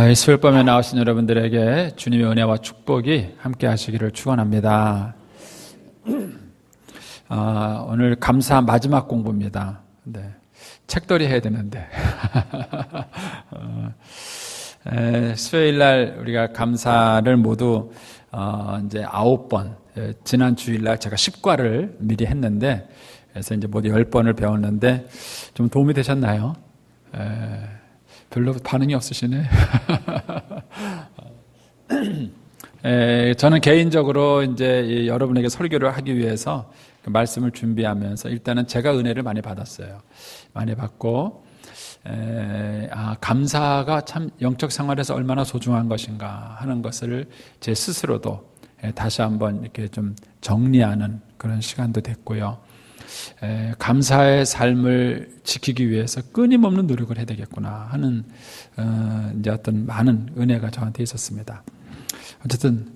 이 수요일 밤에 나오신 여러분들에게 주님의 은혜와 축복이 함께 하시기를 축원합니다. 오늘 감사 마지막 공부입니다. 네, 책돌이 해야 되는데 수요일 날 우리가 감사를 모두 이제 9번, 지난 주일 날 제가 10과를 미리 했는데, 그래서 이제 모두 10번을 배웠는데 좀 도움이 되셨나요? 별로 반응이 없으시네. 저는 개인적으로 이제 여러분에게 설교를 하기 위해서 그 말씀을 준비하면서 일단은 제가 은혜를 많이 받았어요. 많이 받고, 감사가 참 영적 생활에서 얼마나 소중한 것인가 하는 것을 제 스스로도 다시 한번 이렇게 좀 정리하는 그런 시간도 됐고요. 감사의 삶을 지키기 위해서 끊임없는 노력을 해야 되겠구나 하는 이제 어떤 많은 은혜가 저한테 있었습니다. 어쨌든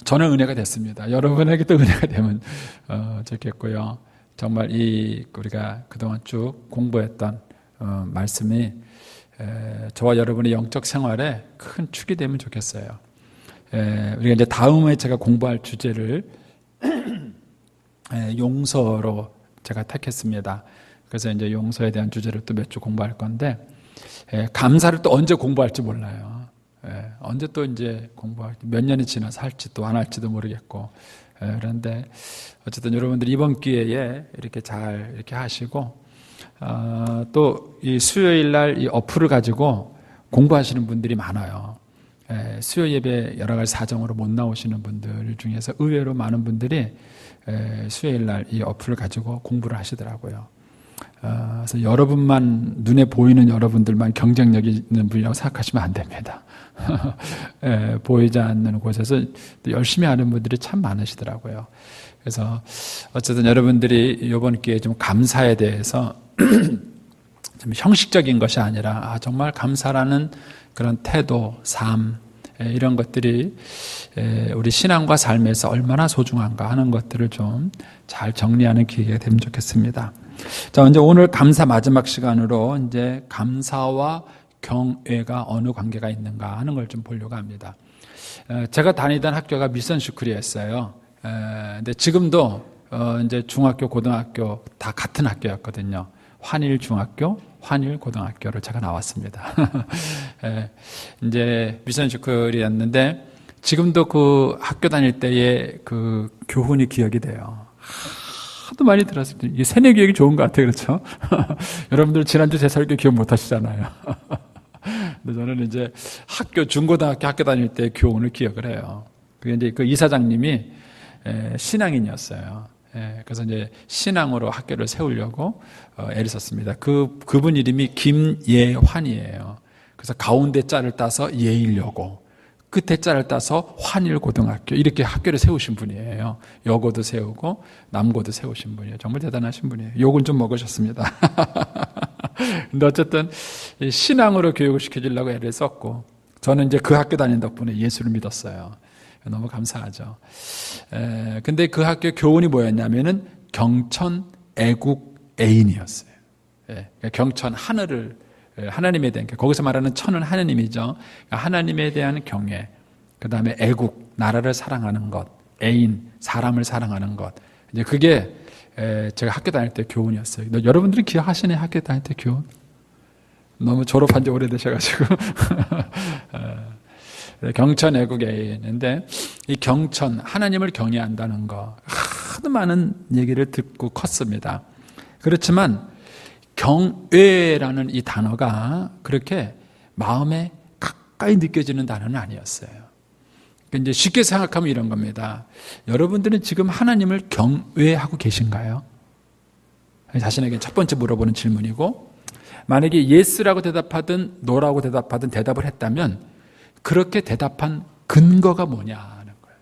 저는 은혜가 됐습니다. 여러분에게도 은혜가 되면 좋겠고요. 정말 우리가 그동안 쭉 공부했던 말씀이 저와 여러분의 영적 생활에 큰 축이 되면 좋겠어요. 우리가 이제 다음에 제가 공부할 주제를 용서로 제가 택했습니다. 그래서 이제 용서에 대한 주제를 또 몇 주 공부할 건데, 감사를 또 언제 공부할지 몰라요. 언제 또 이제 공부할지, 몇 년이 지나서 할지 또 안 할지도 모르겠고, 그런데 어쨌든 여러분들이 이번 기회에 이렇게 잘 이렇게 하시고, 또 이 수요일 날 이 어플을 가지고 공부하시는 분들이 많아요. 수요 예배 여러 가지 사정으로 못 나오시는 분들 중에서 의외로 많은 분들이 수요일 날 이 어플을 가지고 공부를 하시더라고요. 그래서 여러분만, 눈에 보이는 여러분들만 경쟁력이 있는 분이라고 생각하시면 안 됩니다. 보이지 않는 곳에서 열심히 하는 분들이 참 많으시더라고요. 그래서 어쨌든 여러분들이 이번 기회에 좀 감사에 대해서 좀 형식적인 것이 아니라 정말 감사라는 그런 태도, 삶, 이런 것들이 우리 신앙과 삶에서 얼마나 소중한가 하는 것들을 좀 잘 정리하는 기회가 되면 좋겠습니다. 자, 이제 오늘 감사 마지막 시간으로 이제 감사와 경외가 어느 관계가 있는가 하는 걸 좀 보려고 합니다. 제가 다니던 학교가 미션스쿨이었어요. 근데 지금도 이제 중학교, 고등학교 다 같은 학교였거든요. 환일중학교, 환일고등학교를 제가 나왔습니다. 이제 미션스쿨이었는데 지금도 그 학교 다닐 때의 그 교훈이 기억이 돼요. 하도 많이 들었을 때 이게 세뇌 교육이 좋은 것 같아요, 그렇죠? 여러분들 지난주 제 설교 기억 못 하시잖아요. 근데 저는 이제 중고등학교 학교 다닐 때 교훈을 기억을 해요. 그게 이제 그 이사장님이 신앙인이었어요. 그래서 이제 신앙으로 학교를 세우려고 애를 썼습니다. 그분 이름이 김예환이에요. 그래서 가운데 자를 따서 예일여고, 끝에 자를 따서 환일고등학교, 이렇게 학교를 세우신 분이에요. 여고도 세우고 남고도 세우신 분이에요. 정말 대단하신 분이에요. 욕은 좀 먹으셨습니다. 근데 어쨌든 신앙으로 교육을 시켜주려고 애를 썼고, 저는 이제 그 학교 다닌 덕분에 예수를 믿었어요. 너무 감사하죠. 근데 그 학교 교훈이 뭐였냐면은 경천 애국 애인이었어요. 경천 하나님에 대한, 거기서 말하는 천은 하나님이죠. 하나님에 대한 경외, 그 다음에 애국, 나라를 사랑하는 것, 애인, 사람을 사랑하는 것. 이제 그게 제가 학교 다닐 때 교훈이었어요. 여러분들이 기억하시네, 학교 다닐 때 교훈? 너무 졸업한 지 오래되셔가지고. 경천 애국 애인인데, 이 경천, 하나님을 경외한다는 거, 하도 많은 얘기를 듣고 컸습니다. 그렇지만 경외라는 이 단어가 그렇게 마음에 가까이 느껴지는 단어는 아니었어요. 이제 쉽게 생각하면 이런 겁니다. 여러분들은 지금 하나님을 경외하고 계신가요? 자신에게 첫 번째 물어보는 질문이고, 만약에 예스라고 대답하든 노라고 대답하든 대답을 했다면 그렇게 대답한 근거가 뭐냐는 거예요.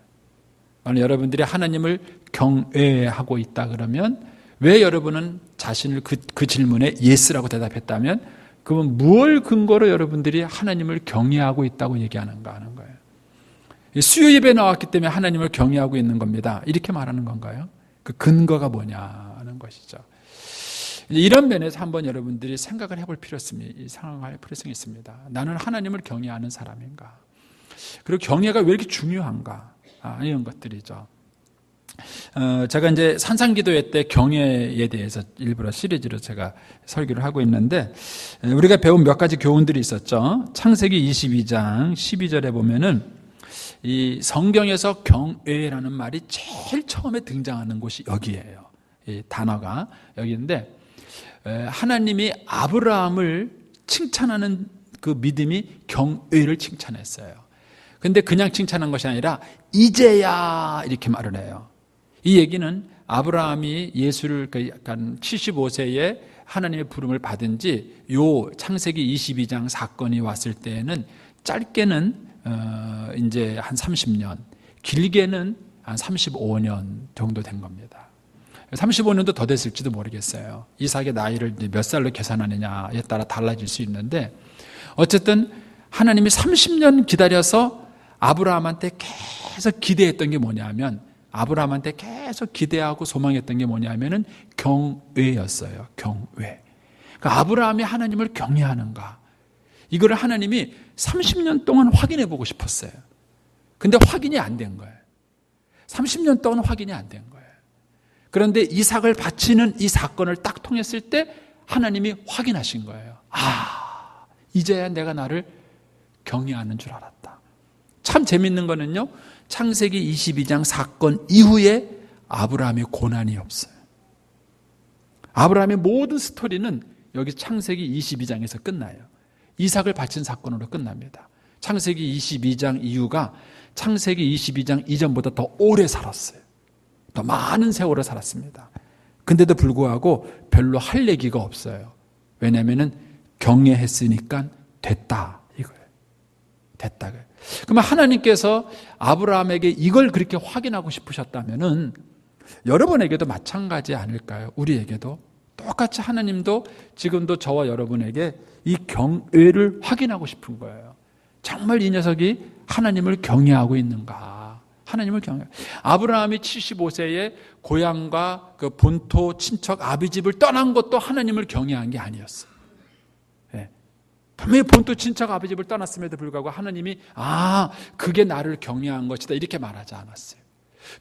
만약 여러분들이 하나님을 경외하고 있다 그러면 왜 여러분은 자신을 그 질문에 예스라고 대답했다면, 그러면 무엇 근거로 여러분들이 하나님을 경외하고 있다고 얘기하는가 하는 거예요. 수요 예배에 나왔기 때문에 하나님을 경외하고 있는 겁니다, 이렇게 말하는 건가요? 그 근거가 뭐냐 하는 것이죠. 이런 면에서 한번 여러분들이 생각을 해볼 상황할 필요성이 있습니다. 나는 하나님을 경외하는 사람인가? 그리고 경외가 왜 이렇게 중요한가? 이런 것들이죠. 제가 이제 산상기도회 때 경외에 대해서 일부러 시리즈로 제가 설교를 하고 있는데, 우리가 배운 몇 가지 교훈들이 있었죠. 창세기 22장 12절에 보면은 이 성경에서 경외라는 말이 제일 처음에 등장하는 곳이 여기예요. 이 단어가 여기인데, 하나님이 아브라함을 칭찬하는 그 믿음이 경외를 칭찬했어요. 근데 그냥 칭찬한 것이 아니라 이제야 이렇게 말을 해요. 이 얘기는 아브라함이 예수를 약간 75세에 하나님의 부름을 받은 지 요 창세기 22장 사건이 왔을 때에는 짧게는 이제 한 30년, 길게는 한 35년 정도 된 겁니다. 35년도 더 됐을지도 모르겠어요. 이삭의 나이를 몇 살로 계산하느냐에 따라 달라질 수 있는데, 어쨌든 하나님이 30년 기다려서 아브라함한테 계속 기대했던 게 뭐냐면, 아브라함한테 계속 기대하고 소망했던 게 뭐냐면은 경외였어요. 경외. 그러니까 아브라함이 하나님을 경외하는가, 이거를 하나님이 30년 동안 확인해 보고 싶었어요. 근데 확인이 안 된 거예요. 30년 동안 확인이 안 된 거예요. 그런데 이삭을 바치는 이 사건을 딱 통했을 때 하나님이 확인하신 거예요. 이제야 내가 나를 경외하는 줄 알았다. 참 재밌는 거는요, 창세기 22장 사건 이후에 아브라함의 고난이 없어요. 아브라함의 모든 스토리는 여기 창세기 22장에서 끝나요. 이삭을 바친 사건으로 끝납니다. 창세기 22장 이후가 창세기 22장 이전보다 더 오래 살았어요. 더 많은 세월을 살았습니다. 근데도 불구하고 별로 할 얘기가 없어요. 왜냐하면 경외했으니까 됐다, 이거예요. 됐다. 그러면 하나님께서 아브라함에게 이걸 그렇게 확인하고 싶으셨다면은 여러분에게도 마찬가지 아닐까요? 우리에게도 똑같이 하나님도 지금도 저와 여러분에게 이 경외를 확인하고 싶은 거예요. 정말 이 녀석이 하나님을 경외하고 있는가? 하나님을 경외. 아브라함이 75세에 고향과 그 본토 친척 아비집을 떠난 것도 하나님을 경외한 게 아니었어요. 분명히 본토 친척 아비집을 떠났음에도 불구하고 하나님이 그게 나를 경외한 것이다, 이렇게 말하지 않았어요.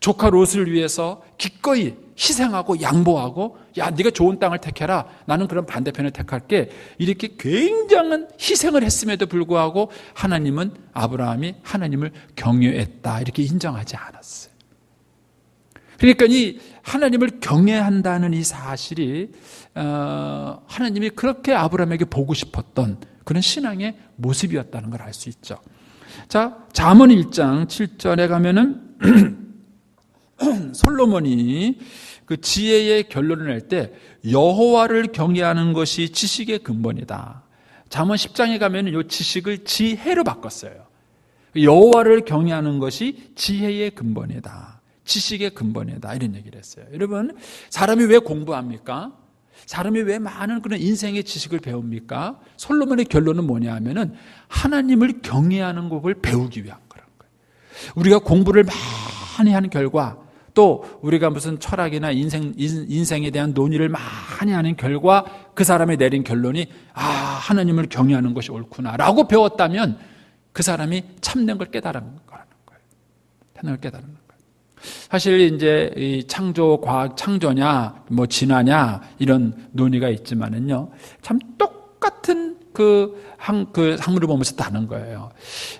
조카 롯을 위해서 기꺼이 희생하고 양보하고, 야, 네가 좋은 땅을 택해라, 나는 그런 반대편을 택할게, 이렇게 굉장한 희생을 했음에도 불구하고 하나님은, 아브라함이 하나님을 경외했다, 이렇게 인정하지 않았어요. 그러니까 이 하나님을 경외한다는 이 사실이 하나님이 그렇게 아브라함에게 보고 싶었던 그런 신앙의 모습이었다는 걸 알 수 있죠. 자, 잠언 1장 7절에 가면은 솔로몬이 그 지혜의 결론을 낼 때 여호와를 경외하는 것이 지식의 근본이다. 잠언 10장에 가면은 이 지식을 지혜로 바꿨어요. 여호와를 경외하는 것이 지혜의 근본이다, 지식의 근본이다, 이런 얘기를 했어요. 여러분, 사람이 왜 공부합니까? 사람이 왜 많은 그런 인생의 지식을 배웁니까? 솔로몬의 결론은 뭐냐 하면은 하나님을 경외하는 것을 배우기 위한 거라는 거예요. 우리가 공부를 많이 하는 결과, 또 우리가 무슨 철학이나 인생에 대한 논의를 많이 하는 결과 그 사람이 내린 결론이 하나님을 경외하는 것이 옳구나라고 배웠다면 그 사람이 참된 걸 깨달은 거라는 거예요. 참된 걸 깨달은 거예요. 사실 이제 이 창조 과학, 창조냐 뭐 진화냐 이런 논의가 있지만은요, 참 똑같은 그 학문을 보면서 다는 거예요.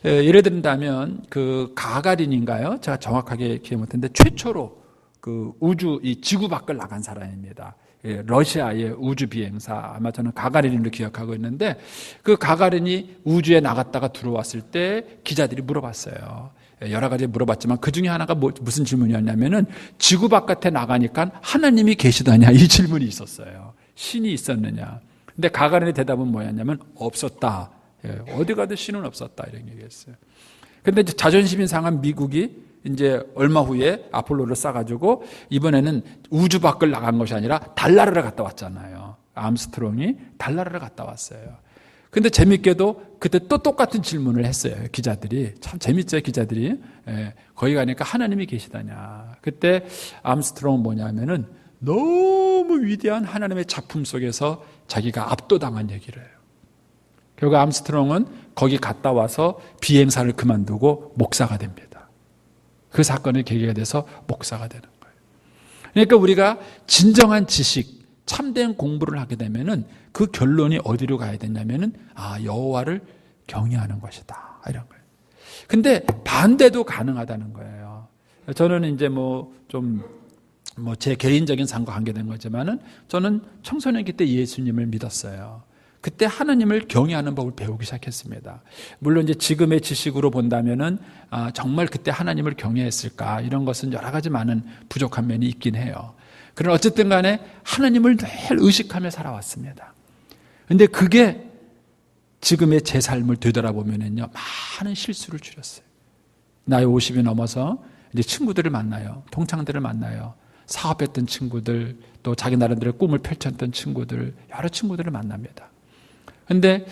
예를 든다면 그 가가린인가요? 제가 정확하게 기억 못했는데 최초로 그 우주, 이 지구 밖을 나간 사람입니다. 러시아의 우주 비행사, 아마 저는 가가린으로 기억하고 있는데, 그 가가린이 우주에 나갔다가 들어왔을 때 기자들이 물어봤어요. 여러 가지 물어봤지만 그 중에 하나가 무슨 질문이었냐면은 지구 바깥에 나가니까 하나님이 계시더냐, 이 질문이 있었어요. 신이 있었느냐. 근데 가가린의 대답은 뭐였냐면 없었다. 어디 가도 신은 없었다, 이런 얘기했어요. 근데 이제 자존심이 상한 미국이 이제 얼마 후에 아폴로를 쏴가지고 이번에는 우주 밖을 나간 것이 아니라 달나라를 갔다 왔잖아요. 암스트롱이 달나라를 갔다 왔어요. 근데 재밌게도 그때 또 똑같은 질문을 했어요. 기자들이. 참 재밌죠, 기자들이. 거기 가니까 하나님이 계시다냐. 그때 암스트롱은 뭐냐면은 너무 위대한 하나님의 작품 속에서 자기가 압도당한 얘기를 해요. 결국 암스트롱은 거기 갔다 와서 비행사를 그만두고 목사가 됩니다. 그 사건의 계기가 돼서 목사가 되는 거예요. 그러니까 우리가 진정한 지식, 참된 공부를 하게 되면은 그 결론이 어디로 가야 되냐면은 여호와를 경외하는 것이다, 이런 거예요. 근데 반대도 가능하다는 거예요. 저는 이제 제 개인적인 삶과 관계된 거지만은 저는 청소년기 때 예수님을 믿었어요. 그때 하나님을 경외하는 법을 배우기 시작했습니다. 물론 이제 지금의 지식으로 본다면은 정말 그때 하나님을 경외했을까, 이런 것은 여러 가지 많은 부족한 면이 있긴 해요. 그러나 어쨌든 간에 하나님을 늘 의식하며 살아왔습니다. 근데 그게 지금의 제 삶을 되돌아보면은요, 많은 실수를 줄였어요. 나이 50이 넘어서 이제 친구들을 만나요. 동창들을 만나요. 사업했던 친구들, 또 자기 나름대로 꿈을 펼쳤던 친구들, 여러 친구들을 만납니다. 근데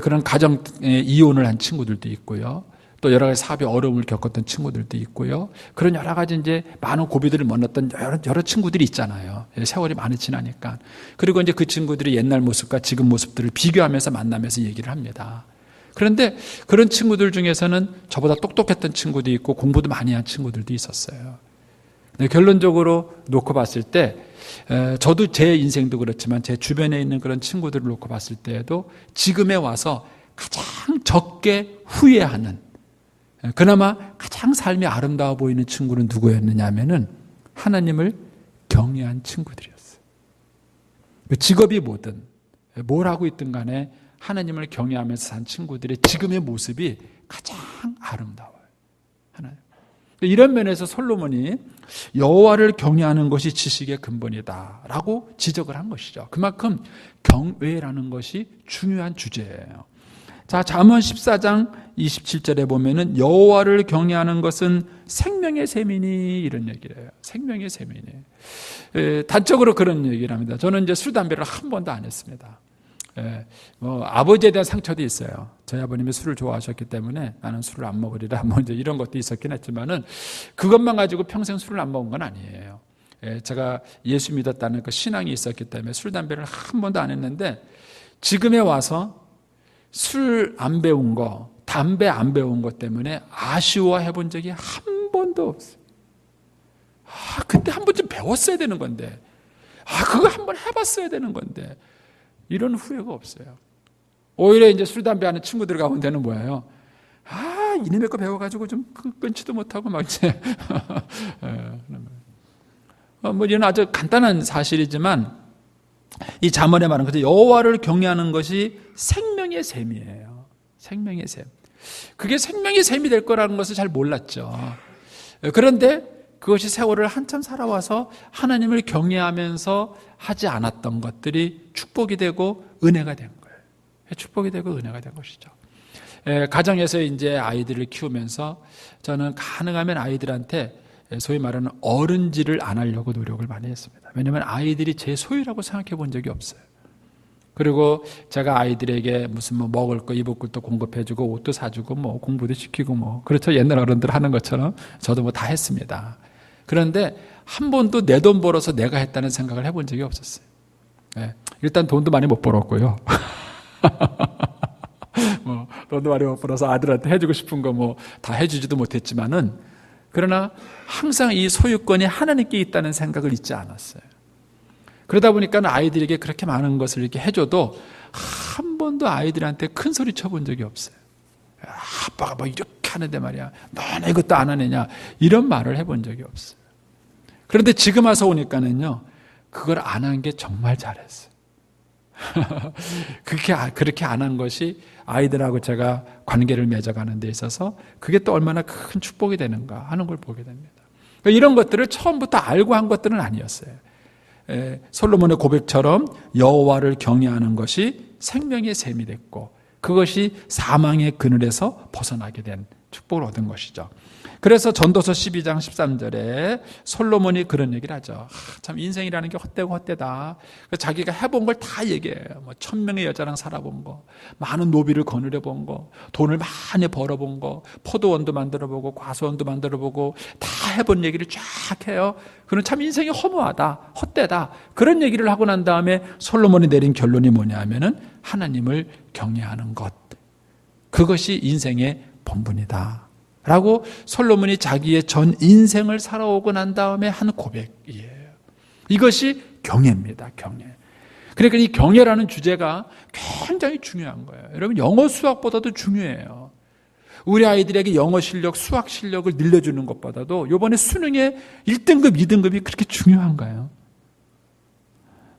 그런 가정 이혼을 한 친구들도 있고요. 또 여러 가지 사업에 어려움을 겪었던 친구들도 있고요. 그런 여러 가지 이제 많은 고비들을 만났던 여러 친구들이 있잖아요. 세월이 많이 지나니까. 그리고 이제 그 친구들이 옛날 모습과 지금 모습들을 비교하면서 만나면서 얘기를 합니다. 그런데 그런 친구들 중에서는 저보다 똑똑했던 친구도 있고 공부도 많이 한 친구들도 있었어요. 근데 결론적으로 놓고 봤을 때 저도 제 인생도 그렇지만 제 주변에 있는 그런 친구들을 놓고 봤을 때에도 지금에 와서 가장 적게 후회하는, 그나마 가장 삶이 아름다워 보이는 친구는 누구였느냐 하면은 하나님을 경외한 친구들이었어요. 직업이 뭐든 뭘 하고 있든 간에 하나님을 경외하면서 산 친구들의 지금의 모습이 가장 아름다워요. 하나님. 이런 면에서 솔로몬이 여호와를 경외하는 것이 지식의 근본이다라고 지적을 한 것이죠. 그만큼 경외라는 것이 중요한 주제예요. 자, 잠언 14장 27절에 보면은 여호와를 경외하는 것은 생명의 셈이니, 이런 얘기를 해요. 생명의 셈이니. 단적으로 그런 얘기를 합니다. 저는 이제 술, 담배를 한 번도 안 했습니다. 아버지에 대한 상처도 있어요. 저희 아버님이 술을 좋아하셨기 때문에 나는 술을 안 먹으리라, 이제 이런 것도 있었긴 했지만은 그것만 가지고 평생 술을 안 먹은 건 아니에요. 제가 예수 믿었다는 그 신앙이 있었기 때문에 술, 담배를 한 번도 안 했는데 지금에 와서 술 안 배운 거, 담배 안 배운 것 때문에 아쉬워해 본 적이 한 번도 없어요. 그때 한 번쯤 배웠어야 되는 건데, 그거 한 번 해봤어야 되는 건데, 이런 후회가 없어요. 오히려 이제 술, 담배 하는 친구들 가운데는 뭐예요? 이놈의 거 배워가지고 좀 끊지도 못하고 막 이제. 이런 아주 간단한 사실이지만 이 잠언에 말하는 거죠. 여호와를 경외하는 것이 생명의 셈이에요. 생명의 셈. 그게 생명의 셈이 될 거라는 것을 잘 몰랐죠. 그런데 그것이 세월을 한참 살아와서 하나님을 경외하면서 하지 않았던 것들이 축복이 되고 은혜가 된 거예요. 축복이 되고 은혜가 된 것이죠. 가정에서 이제 아이들을 키우면서 저는 가능하면 아이들한테 소위 말하는 어른질을 안 하려고 노력을 많이 했습니다. 왜냐하면 아이들이 제 소유라고 생각해 본 적이 없어요. 그리고 제가 아이들에게 무슨 먹을 거, 입을 것도 공급해주고 옷도 사주고 공부도 시키고 그렇죠. 옛날 어른들 하는 것처럼 저도 다 했습니다. 그런데 한 번도 내 돈 벌어서 내가 했다는 생각을 해본 적이 없었어요. 일단 돈도 많이 못 벌었고요. 돈도 많이 못 벌어서 아들한테 해주고 싶은 거 다 해주지도 못했지만은, 그러나 항상 이 소유권이 하나님께 있다는 생각을 잊지 않았어요. 그러다 보니까 아이들에게 그렇게 많은 것을 이렇게 해줘도 한 번도 아이들한테 큰 소리 쳐본 적이 없어요. 아빠가 이렇게 하는데 말이야, 너는 이것도 안 하느냐, 이런 말을 해본 적이 없어요. 그런데 지금 와서 오니까는요, 그걸 안 한 게 정말 잘했어요. 그렇게 안 한 것이 아이들하고 제가 관계를 맺어가는 데 있어서 그게 또 얼마나 큰 축복이 되는가 하는 걸 보게 됩니다. 이런 것들을 처음부터 알고 한 것들은 아니었어요. 솔로몬의 고백처럼 여호와를 경외하는 것이 생명의 셈이 됐고, 그것이 사망의 그늘에서 벗어나게 된 축복을 얻은 것이죠. 그래서 전도서 12장 13절에 솔로몬이 그런 얘기를 하죠. 참 인생이라는 게 헛되고 헛되다. 자기가 해본 걸 다 얘기해요. 1000명의 여자랑 살아본 거, 많은 노비를 거느려 본 거, 돈을 많이 벌어본 거, 포도원도 만들어보고 과수원도 만들어보고 다 해본 얘기를 쫙 해요. 그는 참 인생이 허무하다, 헛되다. 그런 얘기를 하고 난 다음에 솔로몬이 내린 결론이 뭐냐 하면은 하나님을 경외하는 것. 그것이 인생의 본분이다 라고 솔로몬이 자기의 전 인생을 살아오고 난 다음에 한 고백이에요. 이것이 경외입니다. 경외. 그러니까 이 경외라는 주제가 굉장히 중요한 거예요. 여러분, 영어 수학보다도 중요해요. 우리 아이들에게 영어 실력, 수학 실력을 늘려주는 것보다도 이번에 수능의 1등급, 2등급이 그렇게 중요한가요?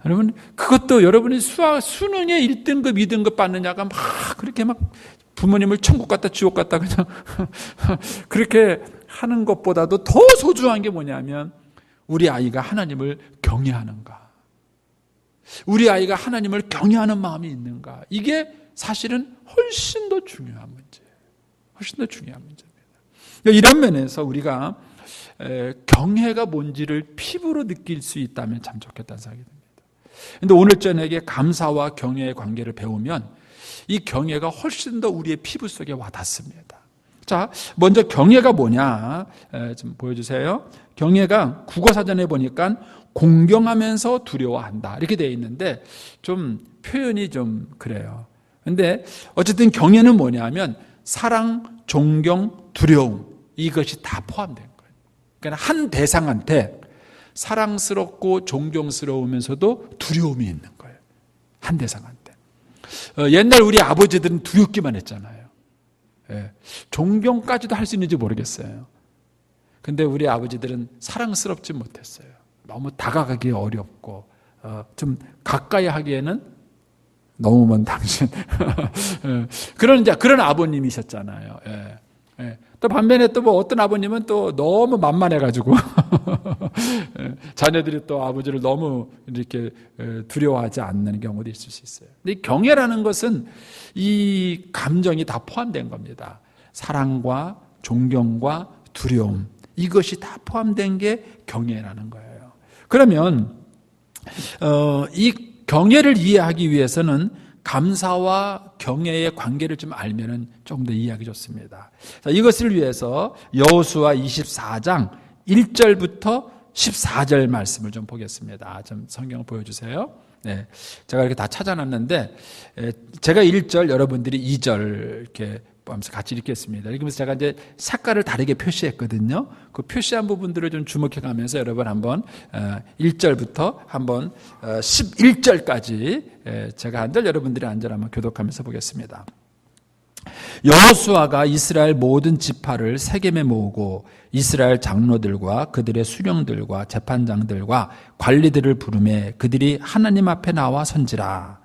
여러분, 그것도 여러분이 수능에 1등급, 2등급 받느냐가 막 그렇게 막 부모님을 천국 갔다 지옥 갔다 그냥 그렇게 하는 것보다도 더 소중한 게 뭐냐면 우리 아이가 하나님을 경외하는가, 우리 아이가 하나님을 경외하는 마음이 있는가, 이게 사실은 훨씬 더 중요한 문제예요. 훨씬 더 중요한 문제입니다. 이런 면에서 우리가 경외가 뭔지를 피부로 느낄 수 있다면 참 좋겠다는 생각이 듭니다. 그런데 오늘 저녁에 감사와 경외의 관계를 배우면 이 경외가 훨씬 더 우리의 피부 속에 와닿습니다. 자, 먼저 경외가 뭐냐 좀 보여주세요. 경외가 국어사전에 보니까 공경하면서 두려워한다 이렇게 되어 있는데 좀 표현이 좀 그래요. 근데 어쨌든 경외는 뭐냐면 사랑, 존경, 두려움, 이것이 다 포함된 거예요. 그러니까 한 대상한테 사랑스럽고 존경스러우면서도 두려움이 있는 거예요. 한 대상한테. 옛날 우리 아버지들은 두렵기만 했잖아요. 존경까지도 할 수 있는지 모르겠어요. 근데 우리 아버지들은 사랑스럽지 못했어요. 너무 다가가기 어렵고 좀 가까이 하기에는 너무 먼 당신 그런 아버님이셨잖아요. 또 반면에 또 뭐 어떤 아버님은 또 너무 만만해가지고 자녀들이 또 아버지를 너무 이렇게 두려워하지 않는 경우도 있을 수 있어요. 근데 경외라는 것은 이 감정이 다 포함된 겁니다. 사랑과 존경과 두려움, 이것이 다 포함된 게 경외라는 거예요. 그러면 이 경외를 이해하기 위해서는 감사와 경외의 관계를 좀 알면은 조금 더 이해하기 좋습니다. 자, 이것을 위해서 여호수아 24장 1절부터 14절 말씀을 좀 보겠습니다. 좀 성경을 보여주세요. 네, 제가 이렇게 다 찾아놨는데 제가 1절, 여러분들이 2절 이렇게 하면서 같이 읽겠습니다. 그러면서 제가 이제 색깔을 다르게 표시했거든요. 그 표시한 부분들을 좀 주목해 가면서 여러분 한번 1절부터 한번 11절까지 제가 한 절, 여러분들이 한 절 한번 교독하면서 보겠습니다. 여호수아가 이스라엘 모든 지파를 세겜에 모으고 이스라엘 장로들과 그들의 수령들과 재판장들과 관리들을 부르매 그들이 하나님 앞에 나와 선지라.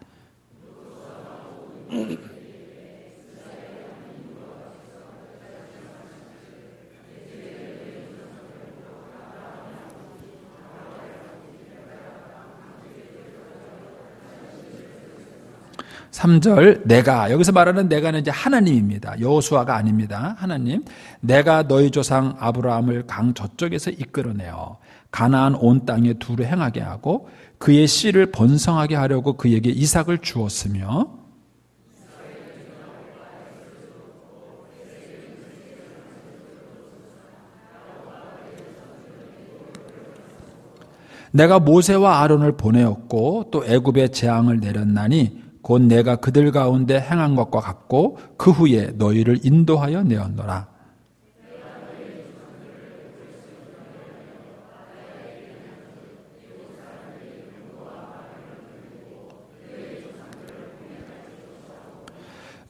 (3절) 내가, 여기서 말하는 내가는 이제 하나님입니다. 여호수아가 아닙니다. 하나님, 내가 너희 조상 아브라함을 강 저쪽에서 이끌어내어 가나안 온 땅에 두루 행하게 하고 그의 씨를 번성하게 하려고 그에게 이삭을 주었으며 내가 모세와 아론을 보내었고 또 애굽에 재앙을 내렸나니 곧 내가 그들 가운데 행한 것과 같고 그 후에 너희를 인도하여 내었노라.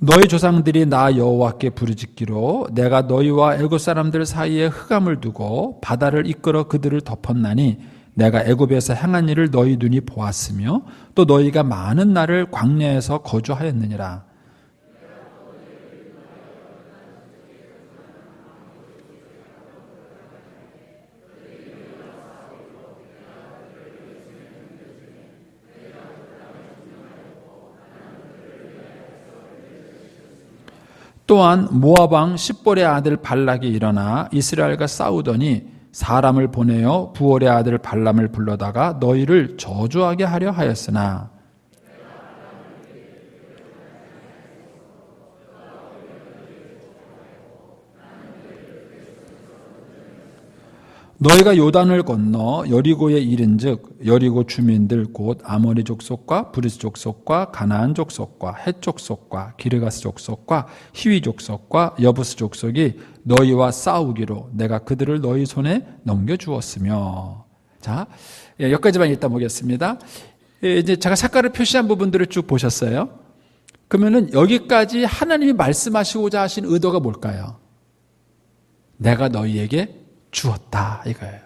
너희 조상들이 나 여호와께 부르짖기로 내가 너희와 애굽 사람들 사이에 흑암을 두고 바다를 이끌어 그들을 덮었나니 내가 애굽에서 행한 일을 너희 눈이 보았으며 또 너희가 많은 날을 광야에서 거주하였느니라. 또한 모압 왕 십볼의 아들 발락이 일어나 이스라엘과 싸우더니 사람을 보내어 부올의 아들 발람을 불러다가 너희를 저주하게 하려 하였으나 너희가 요단을 건너 여리고에 이른즉 여리고 주민들 곧 아모리 족속과 브리스 족속과 가나안 족속과 헷 족속과 기르가스 족속과 히위 족속과 여부스 족속이 너희와 싸우기로 내가 그들을 너희 손에 넘겨주었으며. 자, 여기까지만 일단 보겠습니다. 이제 제가 색깔을 표시한 부분들을 쭉 보셨어요. 그러면은 여기까지 하나님이 말씀하시고자 하신 의도가 뭘까요? 내가 너희에게 주었다 이거예요.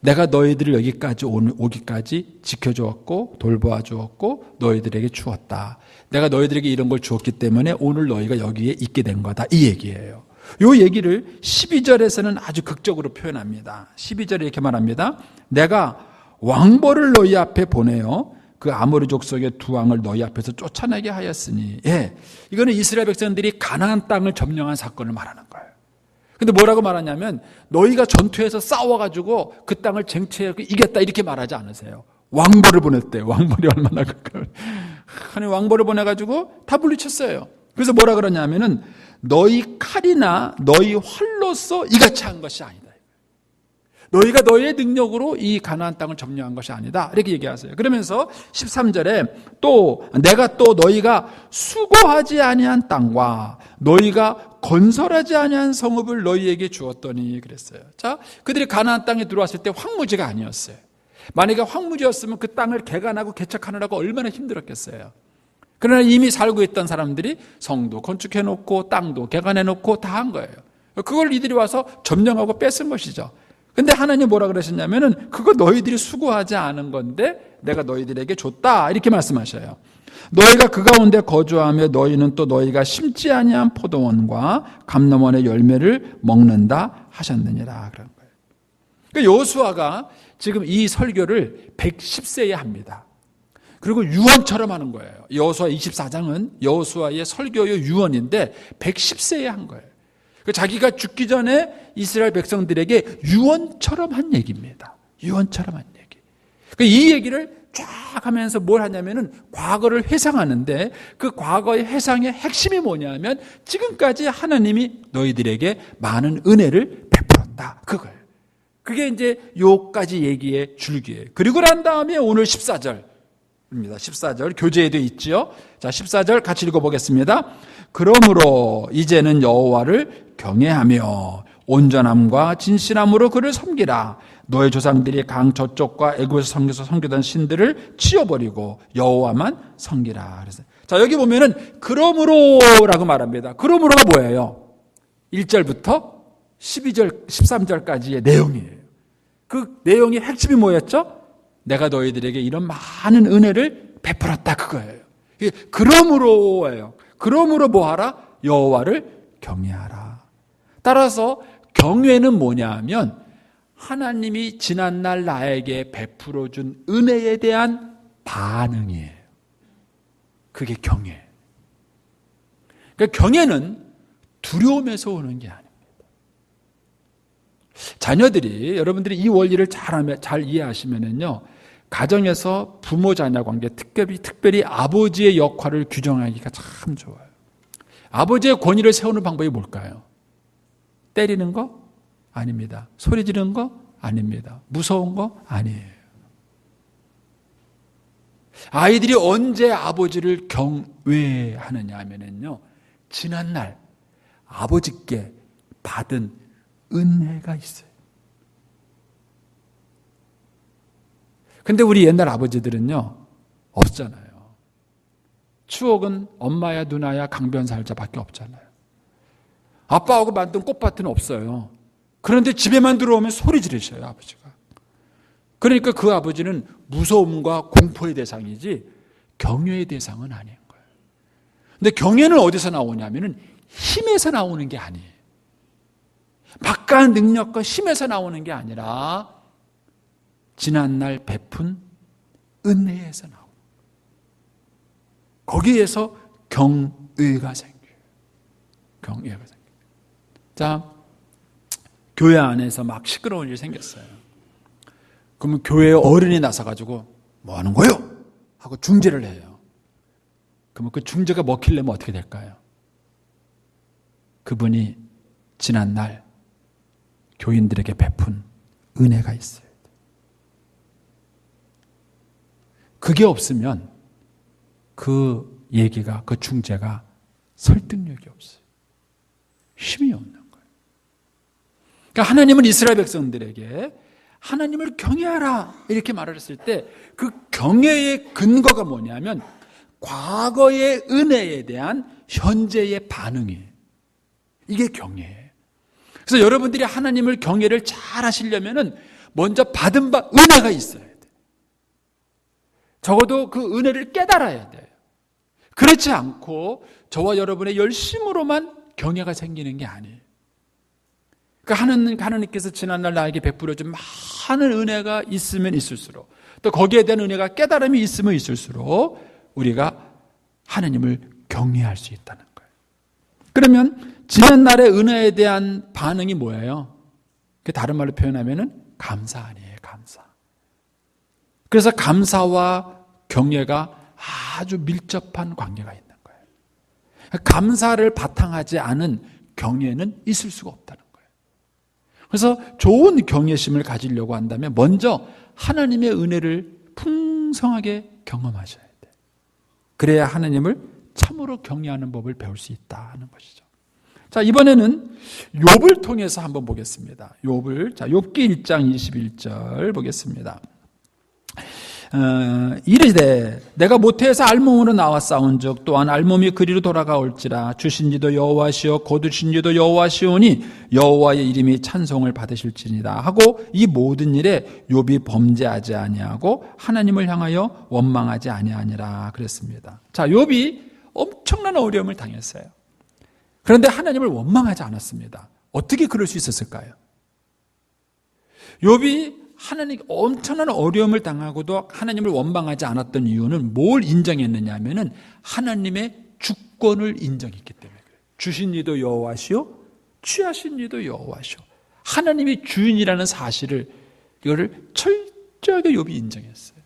내가 너희들을 여기까지 오기까지 지켜주었고 돌보아 주었고 너희들에게 주었다. 내가 너희들에게 이런 걸 주었기 때문에 오늘 너희가 여기에 있게 된 거다 이 얘기예요. 이 얘기를 12절에서는 아주 극적으로 표현합니다. 12절에 이렇게 말합니다. 내가 왕벌을 너희 앞에 보내어 그 아모리 족속의 두 왕을 너희 앞에서 쫓아내게 하였으니. 이거는 이스라엘 백성들이 가나안 땅을 점령한 사건을 말하는 거예요. 근데 뭐라고 말하냐면 너희가 전투에서 싸워가지고 그 땅을 쟁취해서 이겼다 이렇게 말하지 않으세요. 왕벌을 보냈대요. 왕벌이 얼마나 가까워요. 하나님 왕벌을 보내가지고 다 물리쳤어요. 그래서 뭐라 그러냐면은 너희 칼이나 너희 활로서 이같이 한 것이 아니다. 너희가 너희의 능력으로 이 가나안 땅을 점령한 것이 아니다. 이렇게 얘기하세요. 그러면서 13절에 또 내가 또 너희가 수고하지 아니한 땅과 너희가 건설하지 아니한 성읍을 너희에게 주었더니 그랬어요. 자, 그들이 가나안 땅에 들어왔을 때 황무지가 아니었어요. 만약에 황무지였으면 그 땅을 개간하고 개척하느라고 얼마나 힘들었겠어요. 그러나 이미 살고 있던 사람들이 성도 건축해놓고 땅도 개간해놓고 다 한 거예요. 그걸 이들이 와서 점령하고 뺏은 것이죠. 근데 하나님 뭐라 그러셨냐면은 그거 너희들이 수고하지 않은 건데 내가 너희들에게 줬다 이렇게 말씀하셔요. 너희가 그 가운데 거주하며 너희는 또 너희가 심지 아니한 포도원과 감람원의 열매를 먹는다 하셨느니라 그런 거예요. 그러니까 여호수아가 지금 이 설교를 110세에 합니다. 그리고 유언처럼 하는 거예요. 여호수아 24장은 여호수아의 설교의 유언인데 110세에 한 거예요. 자기가 죽기 전에 이스라엘 백성들에게 유언처럼 한 얘기입니다. 유언처럼 한 얘기. 이 얘기를 쫙 하면서 뭘 하냐면은 과거를 회상하는데 그 과거의 회상의 핵심이 뭐냐면 지금까지 하나님이 너희들에게 많은 은혜를 베풀었다. 그거예요. 그게 이제 요까지 얘기의 줄기예요. 그리고 난 다음에 오늘 14절입니다. 14절 교재에도 있지요. 자, 14절 같이 읽어보겠습니다. 그러므로 이제는 여호와를 경외하며 온전함과 진실함으로 그를 섬기라. 너의 조상들이 강 저쪽과 애굽에서 섬기던 신들을 치워버리고 여호와만 섬기라. 그래서 자, 여기 보면은 그러므로라고 말합니다. 그러므로가 뭐예요? 1절부터 12절, 13절까지의 내용이에요. 그 내용의 핵심이 뭐였죠? 내가 너희들에게 이런 많은 은혜를 베풀었다 그거예요. 그러므로예요. 그러므로 뭐하라? 여호와를 경외하라. 따라서 경외는 뭐냐 하면 하나님이 지난날 나에게 베풀어준 은혜에 대한 반응이에요. 그게 경외. 그러니까 경외는 두려움에서 오는 게 아닙니다. 자녀들이 여러분들이 이 원리를 잘 이해하시면은요, 가정에서 부모 자녀 관계, 특별히 아버지의 역할을 규정하기가 참 좋아요. 아버지의 권위를 세우는 방법이 뭘까요? 때리는 거? 아닙니다. 소리 지르는 거? 아닙니다. 무서운 거? 아니에요. 아이들이 언제 아버지를 경외하느냐 하면은요, 지난날 아버지께 받은 은혜가 있어요. 근데 우리 옛날 아버지들은요, 없잖아요. 추억은 엄마야 누나야 강변살자밖에 없잖아요. 아빠하고 만든 꽃밭은 없어요. 그런데 집에만 들어오면 소리 지르셔요, 아버지가. 그러니까 그 아버지는 무서움과 공포의 대상이지 경외의 대상은 아닌 거예요. 근데 경외는 어디서 나오냐면은 힘에서 나오는 게 아니에요. 막강한 능력과 힘에서 나오는 게 아니라 지난날 베푼 은혜에서 나옵니다. 거기에서 경외가 생겨요. 경외가 생깁니다. 자, 교회 안에서 막 시끄러운 일이 생겼어요. 그러면 교회 어른이 나서가지고 뭐 하는 거요? 하고 중재를 해요. 그러면 그 중재가 먹히려면 어떻게 될까요? 그분이 지난날 교인들에게 베푼 은혜가 있어요. 그게 없으면 그 얘기가, 그 중재가 설득력이 없어요. 힘이 없는 거예요. 그러니까 하나님은 이스라엘 백성들에게 하나님을 경외하라 이렇게 말을 했을 때 그 경외의 근거가 뭐냐면 과거의 은혜에 대한 현재의 반응이에요. 이게 경외예요. 그래서 여러분들이 하나님을 경외를 잘 하시려면 먼저 받은 바 은혜가 있어야 돼요. 적어도 그 은혜를 깨달아야 돼요. 그렇지 않고 저와 여러분의 열심으로만 경외가 생기는 게 아니에요. 그러니까 하나님께서 지난날 나에게 베풀어 준 많은 은혜가 있으면 있을수록, 또 거기에 대한 은혜가 깨달음이 있으면 있을수록 우리가 하나님을 경외할 수 있다는 거예요. 그러면 지난날의 은혜에 대한 반응이 뭐예요? 그 다른 말로 표현하면은 감사 아니에요, 감사. 그래서 감사와 경외가 아주 밀접한 관계가 있는 거예요. 감사를 바탕하지 않은 경외는 있을 수가 없다는 거예요. 그래서 좋은 경외심을 가지려고 한다면 먼저 하나님의 은혜를 풍성하게 경험하셔야 돼요. 그래야 하나님을 참으로 경외하는 법을 배울 수 있다는 것이죠. 자, 이번에는 욥을 통해서 한번 보겠습니다. 욥을, 자, 욥기 1장 21절 보겠습니다. 이르되 내가 모태에서 알몸으로 나와 싸운즉 또한 알몸이 그리로 돌아가올지라 주신지도 여호와시오 거두신지도 여호와시오니 여호와의 이름이 찬송을 받으실지니라 하고 이 모든 일에 욥이 범죄하지 아니하고 하나님을 향하여 원망하지 아니하니라 그랬습니다. 자, 욥이 엄청난 어려움을 당했어요. 그런데 하나님을 원망하지 않았습니다. 어떻게 그럴 수 있었을까요? 욥이 하나님 엄청난 어려움을 당하고도 하나님을 원망하지 않았던 이유는 뭘 인정했느냐 하면은 하나님의 주권을 인정했기 때문에 그래요. 주신 이도 여호와시오, 취하신 이도 여호와시오. 하나님이 주인이라는 사실을 이거를 철저하게 욥이 인정했어요.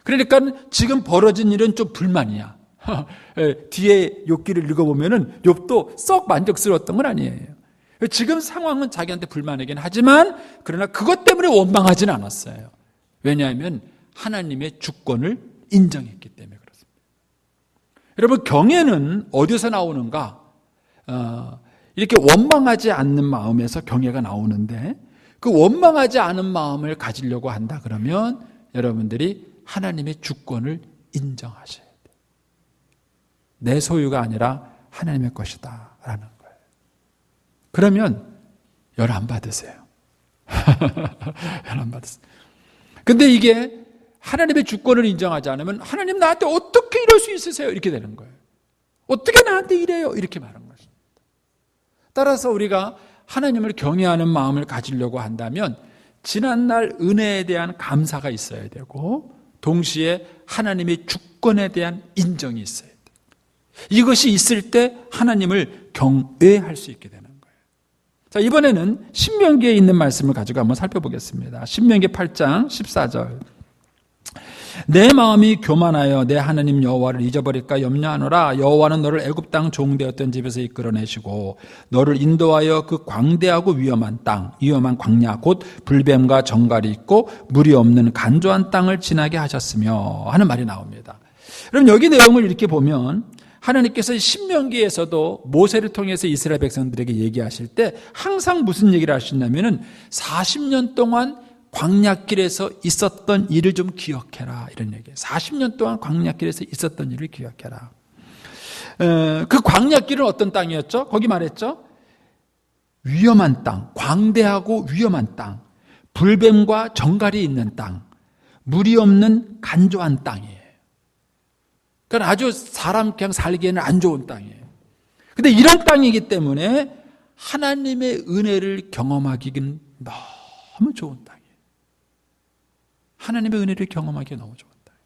그러니까 지금 벌어진 일은 좀 불만이야. 뒤에 욥기를 읽어보면은 욥도 썩 만족스러웠던 건 아니에요. 지금 상황은 자기한테 불만이긴 하지만 그러나 그것 때문에 원망하지는 않았어요. 왜냐하면 하나님의 주권을 인정했기 때문에 그렇습니다. 여러분, 경외는 어디서 나오는가? 이렇게 원망하지 않는 마음에서 경외가 나오는데 그 원망하지 않은 마음을 가지려고 한다 그러면 여러분들이 하나님의 주권을 인정하셔야 돼요. 내 소유가 아니라 하나님의 것이다 라는 거예요. 그러면 열 안 받으세요. 열 안 받으세요. 근데 이게 하나님의 주권을 인정하지 않으면 하나님 나한테 어떻게 이럴 수 있으세요? 이렇게 되는 거예요. 어떻게 나한테 이래요? 이렇게 말하는 것입니다. 따라서 우리가 하나님을 경외하는 마음을 가지려고 한다면 지난날 은혜에 대한 감사가 있어야 되고 동시에 하나님의 주권에 대한 인정이 있어야 돼요. 이것이 있을 때 하나님을 경외할 수 있게 되는 거예요. 자, 이번에는 신명기에 있는 말씀을 가지고 한번 살펴보겠습니다. 신명기 8장 14절. 내 마음이 교만하여 내 하나님 여호와를 잊어버릴까 염려하노라. 여호와는 너를 애굽 땅 종되었던 집에서 이끌어내시고 너를 인도하여 그 광대하고 위험한 땅, 위험한 광야 곧 불뱀과 정갈이 있고 물이 없는 간조한 땅을 지나게 하셨으며 하는 말이 나옵니다. 그럼 여기 내용을 이렇게 보면 하나님께서 신명기에서도 모세를 통해서 이스라엘 백성들에게 얘기하실 때 항상 무슨 얘기를 하시냐면은 40년 동안 광야길에서 있었던 일을 좀 기억해라 이런 얘기예요. 40년 동안 광야길에서 있었던 일을 기억해라. 그 광야길은 어떤 땅이었죠? 거기 말했죠? 위험한 땅, 광대하고 위험한 땅, 불뱀과 정갈이 있는 땅, 물이 없는 간조한 땅이에요. 그러니까 아주 사람 그냥 살기에는 안 좋은 땅이에요. 근데 이런 땅이기 때문에 하나님의 은혜를 경험하기는 너무 좋은 땅이에요. 하나님의 은혜를 경험하기 너무 좋은 땅이에요.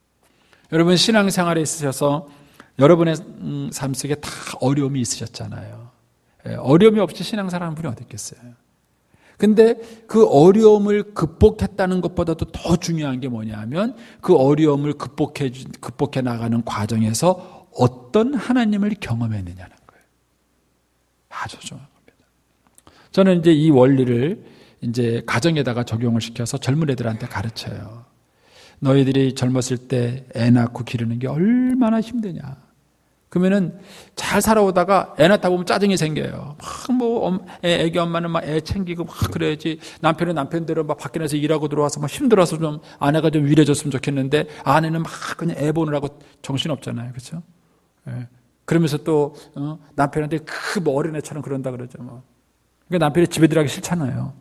여러분 신앙생활에 있으셔서 여러분의 삶 속에 다 어려움이 있으셨잖아요. 어려움이 없이 신앙생활하는 분이 어디 있겠어요. 근데 그 어려움을 극복했다는 것보다도 더 중요한 게 뭐냐면 그 어려움을 극복해 나가는 과정에서 어떤 하나님을 경험했느냐는 거예요. 아주 중요한 겁니다. 저는 이제 이 원리를 이제 가정에다가 적용을 시켜서 젊은 애들한테 가르쳐요. 너희들이 젊었을 때 애 낳고 기르는 게 얼마나 힘드냐. 그러면은 잘 살아오다가 애 낳다 보면 짜증이 생겨요. 애기 엄마는 막 애 챙기고 막 그래야지. 남편은 남편대로 막 밖에 나서 일하고 들어와서 막 힘들어서 좀 아내가 좀 위로해줬으면 좋겠는데 아내는 막 그냥 애 보느라고 정신 없잖아요. 그렇죠? 예. 그러면서 또 남편한테 뭐 어린애처럼 그런다 그러죠. 뭐. 그러니까 남편이 집에 들어가기 싫잖아요.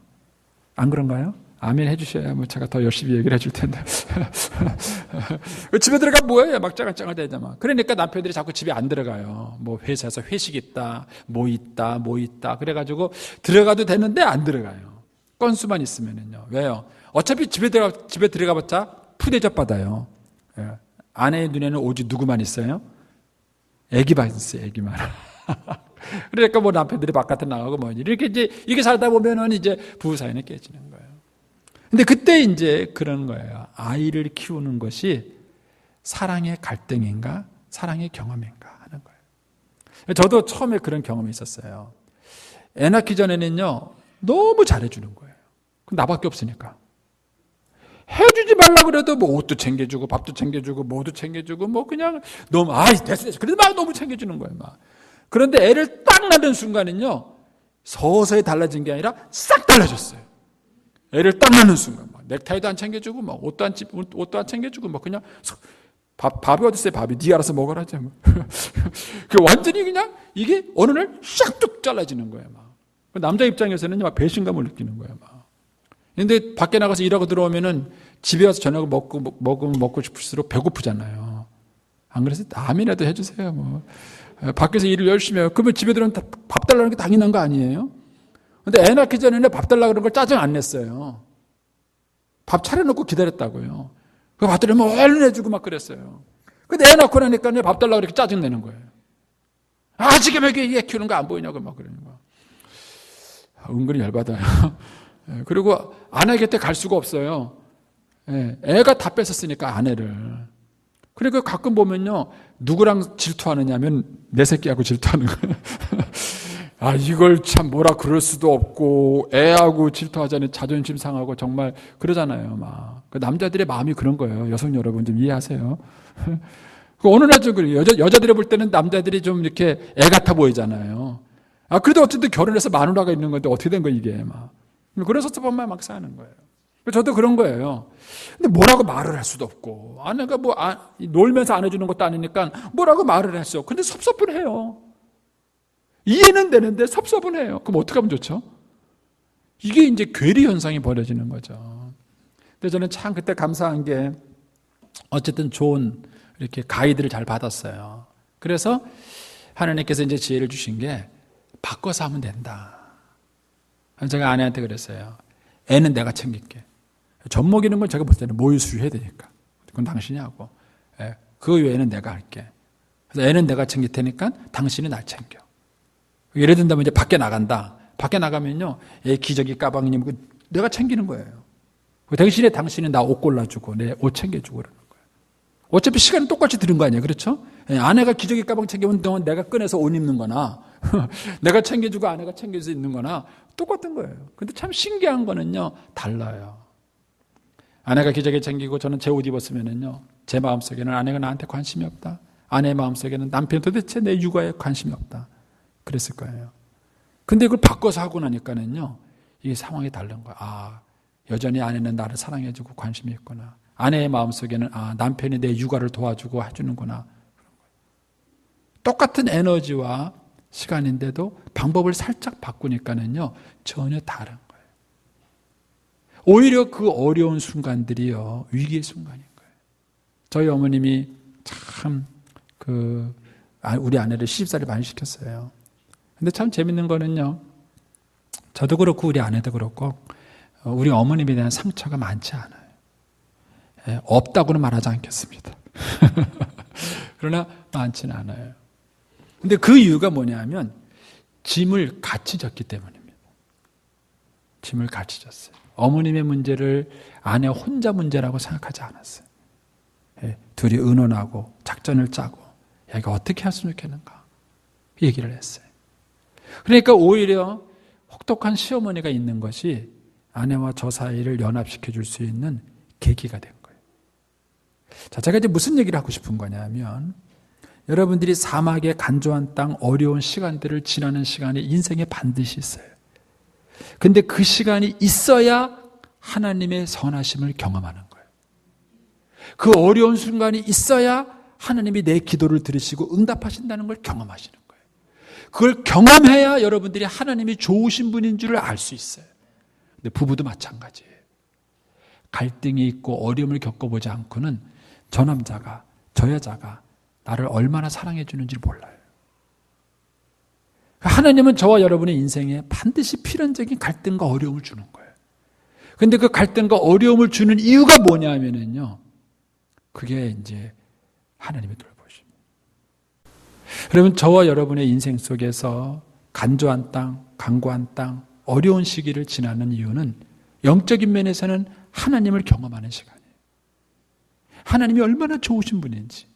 안 그런가요? 아멘 해주셔야 뭐 제가 더 열심히 얘기를 해줄 텐데. 집에 들어가면 뭐예요? 막 짱짱을 대잖아. 그러니까 남편들이 자꾸 집에 안 들어가요. 뭐 회사에서 회식 있다, 뭐 있다. 그래가지고 들어가도 되는데 안 들어가요. 건수만 있으면은요. 왜요? 어차피 집에 들어가봤자 푸대접 받아요. 예. 아내의 눈에는 오직 누구만 있어요? 애기만 있어요, 애기만. 그러니까 뭐 남편들이 바깥에 나가고 뭐 이렇게 이게 살다 보면은 이제 부부 사이는 깨지는 거예요. 근데 그때 이제 그런 거예요. 아이를 키우는 것이 사랑의 갈등인가, 사랑의 경험인가 하는 거예요. 저도 처음에 그런 경험이 있었어요. 애 낳기 전에는요, 너무 잘해주는 거예요. 그럼 나밖에 없으니까. 해주지 말라 그래도 뭐 옷도 챙겨주고, 밥도 챙겨주고, 뭐도 챙겨주고, 뭐 그냥 너무, 됐어. 그래도 막 너무 챙겨주는 거예요, 막. 그런데 애를 딱 낳는 순간은요, 서서히 달라진 게 아니라 싹 달라졌어요. 애를 딱 낳는 순간, 막 넥타이도 안 챙겨주고, 막 옷도 안 챙겨주고, 막 그냥 밥이 어딨어요, 밥이. 네 알아서 먹어라, 뭐. 그 완전히 그냥 이게 어느 날 싹 뚝 잘라지는 거예요, 막. 남자 입장에서는 막 배신감을 느끼는 거예요, 막. 근데 밖에 나가서 일하고 들어오면은 집에 와서 저녁을 먹고 싶을수록 배고프잖아요. 안 그래서 아멘이라도 해주세요, 뭐. 밖에서 일을 열심히 해요. 그러면 집에 들어오면 밥 달라는 게 당연한 거 아니에요? 근데 애 낳기 전에는 밥 달라고 그런 걸 짜증 안 냈어요. 밥 차려놓고 기다렸다고요. 그 밥 달라면 얼른 해주고 막 그랬어요. 근데 애 낳고 나니까 밥 달라고 이렇게 짜증 내는 거예요. 지금 여기 얘 키우는 거 안 보이냐고 막 그러는 거야. 은근히 열받아요. 그리고 아내 곁에 갈 수가 없어요. 애가 다 뺏었으니까 아내를. 그러니까 가끔 보면요, 누구랑 질투하느냐면 내 새끼하고 질투하는 거예요. 이걸 참 뭐라 그럴 수도 없고 애하고 질투하자니 자존심 상하고 정말 그러잖아요. 막 남자들의 마음이 그런 거예요. 여성 여러분 좀 이해하세요. 어느 날 좀 그래요. 여자들이 볼 때는 남자들이 좀 이렇게 애 같아 보이잖아요. 그래도 어쨌든 결혼해서 마누라가 있는 건데 어떻게 된 거야 이게 막. 그래서 보면 막 사는 거예요. 저도 그런 거예요. 근데 뭐라고 말을 할 수도 없고 아내가 뭐 놀면서 안 해주는 것도 아니니까 뭐라고 말을 했어. 근데 섭섭은 해요. 이해는 되는데 섭섭은 해요. 그럼 어떻게 하면 좋죠? 이게 이제 괴리 현상이 벌어지는 거죠. 근데 저는 참 그때 감사한 게 어쨌든 좋은 이렇게 가이드를 잘 받았어요. 그래서 하나님께서 이제 지혜를 주신 게 바꿔서 하면 된다. 제가 아내한테 그랬어요. 애는 내가 챙길게. 젖 먹이는 건 제가 볼 때는 모유수유 해야 되니까. 그건 당신이 하고. 그 외에는 내가 할게. 그래서 애는 내가 챙길 테니까 당신이 날 챙겨. 예를 든다면 이제 밖에 나간다. 밖에 나가면요, 애 기저귀 가방이면 내가 챙기는 거예요. 대신에 당신이 나 옷 골라주고 내 옷 챙겨주고 그러는 거예요. 어차피 시간은 똑같이 들은 거 아니에요, 그렇죠? 아내가 기저귀 가방 챙겨온 동안 내가 꺼내서 옷 입는 거나 내가 챙겨주고 아내가 챙겨서 입는 거나 똑같은 거예요. 근데 참 신기한 거는요, 달라요. 아내가 기저귀 챙기고 저는 제 옷 입었으면은요, 제 마음속에는 아내가 나한테 관심이 없다. 아내의 마음속에는 남편이 도대체 내 육아에 관심이 없다. 그랬을 거예요. 근데 이걸 바꿔서 하고 나니까는요, 이게 상황이 다른 거야. 여전히 아내는 나를 사랑해주고 관심이 있구나. 아내의 마음속에는 남편이 내 육아를 도와주고 해주는구나. 똑같은 에너지와 시간인데도 방법을 살짝 바꾸니까는요, 전혀 다른 거예요. 오히려 그 어려운 순간들이요, 위기의 순간인 거예요. 저희 어머님이 참 우리 아내를 시집살이 많이 시켰어요. 근데 참 재밌는 거는요, 저도 그렇고 우리 아내도 그렇고 우리 어머님에 대한 상처가 많지 않아요. 없다고는 말하지 않겠습니다. 그러나 많지는 않아요. 근데 그 이유가 뭐냐면 짐을 같이 졌기 때문입니다. 짐을 같이 졌어요. 어머님의 문제를 아내 혼자 문제라고 생각하지 않았어요. 둘이 의논하고 작전을 짜고 얘가 어떻게 했으면 좋겠는가 얘기를 했어요. 그러니까 오히려 혹독한 시어머니가 있는 것이 아내와 저 사이를 연합시켜 줄 수 있는 계기가 된 거예요. 자, 제가 이제 무슨 얘기를 하고 싶은 거냐면 여러분들이 사막의 간조한 땅 어려운 시간들을 지나는 시간이 인생에 반드시 있어요. 근데 그 시간이 있어야 하나님의 선하심을 경험하는 거예요. 그 어려운 순간이 있어야 하나님이 내 기도를 들으시고 응답하신다는 걸 경험하시는 거예요. 그걸 경험해야 여러분들이 하나님이 좋으신 분인 줄을 알 수 있어요. 근데 부부도 마찬가지예요. 갈등이 있고 어려움을 겪어보지 않고는 저 남자가, 저 여자가 나를 얼마나 사랑해 주는지 몰라요. 하나님은 저와 여러분의 인생에 반드시 필연적인 갈등과 어려움을 주는 거예요. 그런데 그 갈등과 어려움을 주는 이유가 뭐냐면요, 그게 이제 하나님의 돌보십니다. 여러분, 저와 여러분의 인생 속에서 간조한 땅, 강고한 땅, 어려운 시기를 지나는 이유는 영적인 면에서는 하나님을 경험하는 시간이에요. 하나님이 얼마나 좋으신 분인지,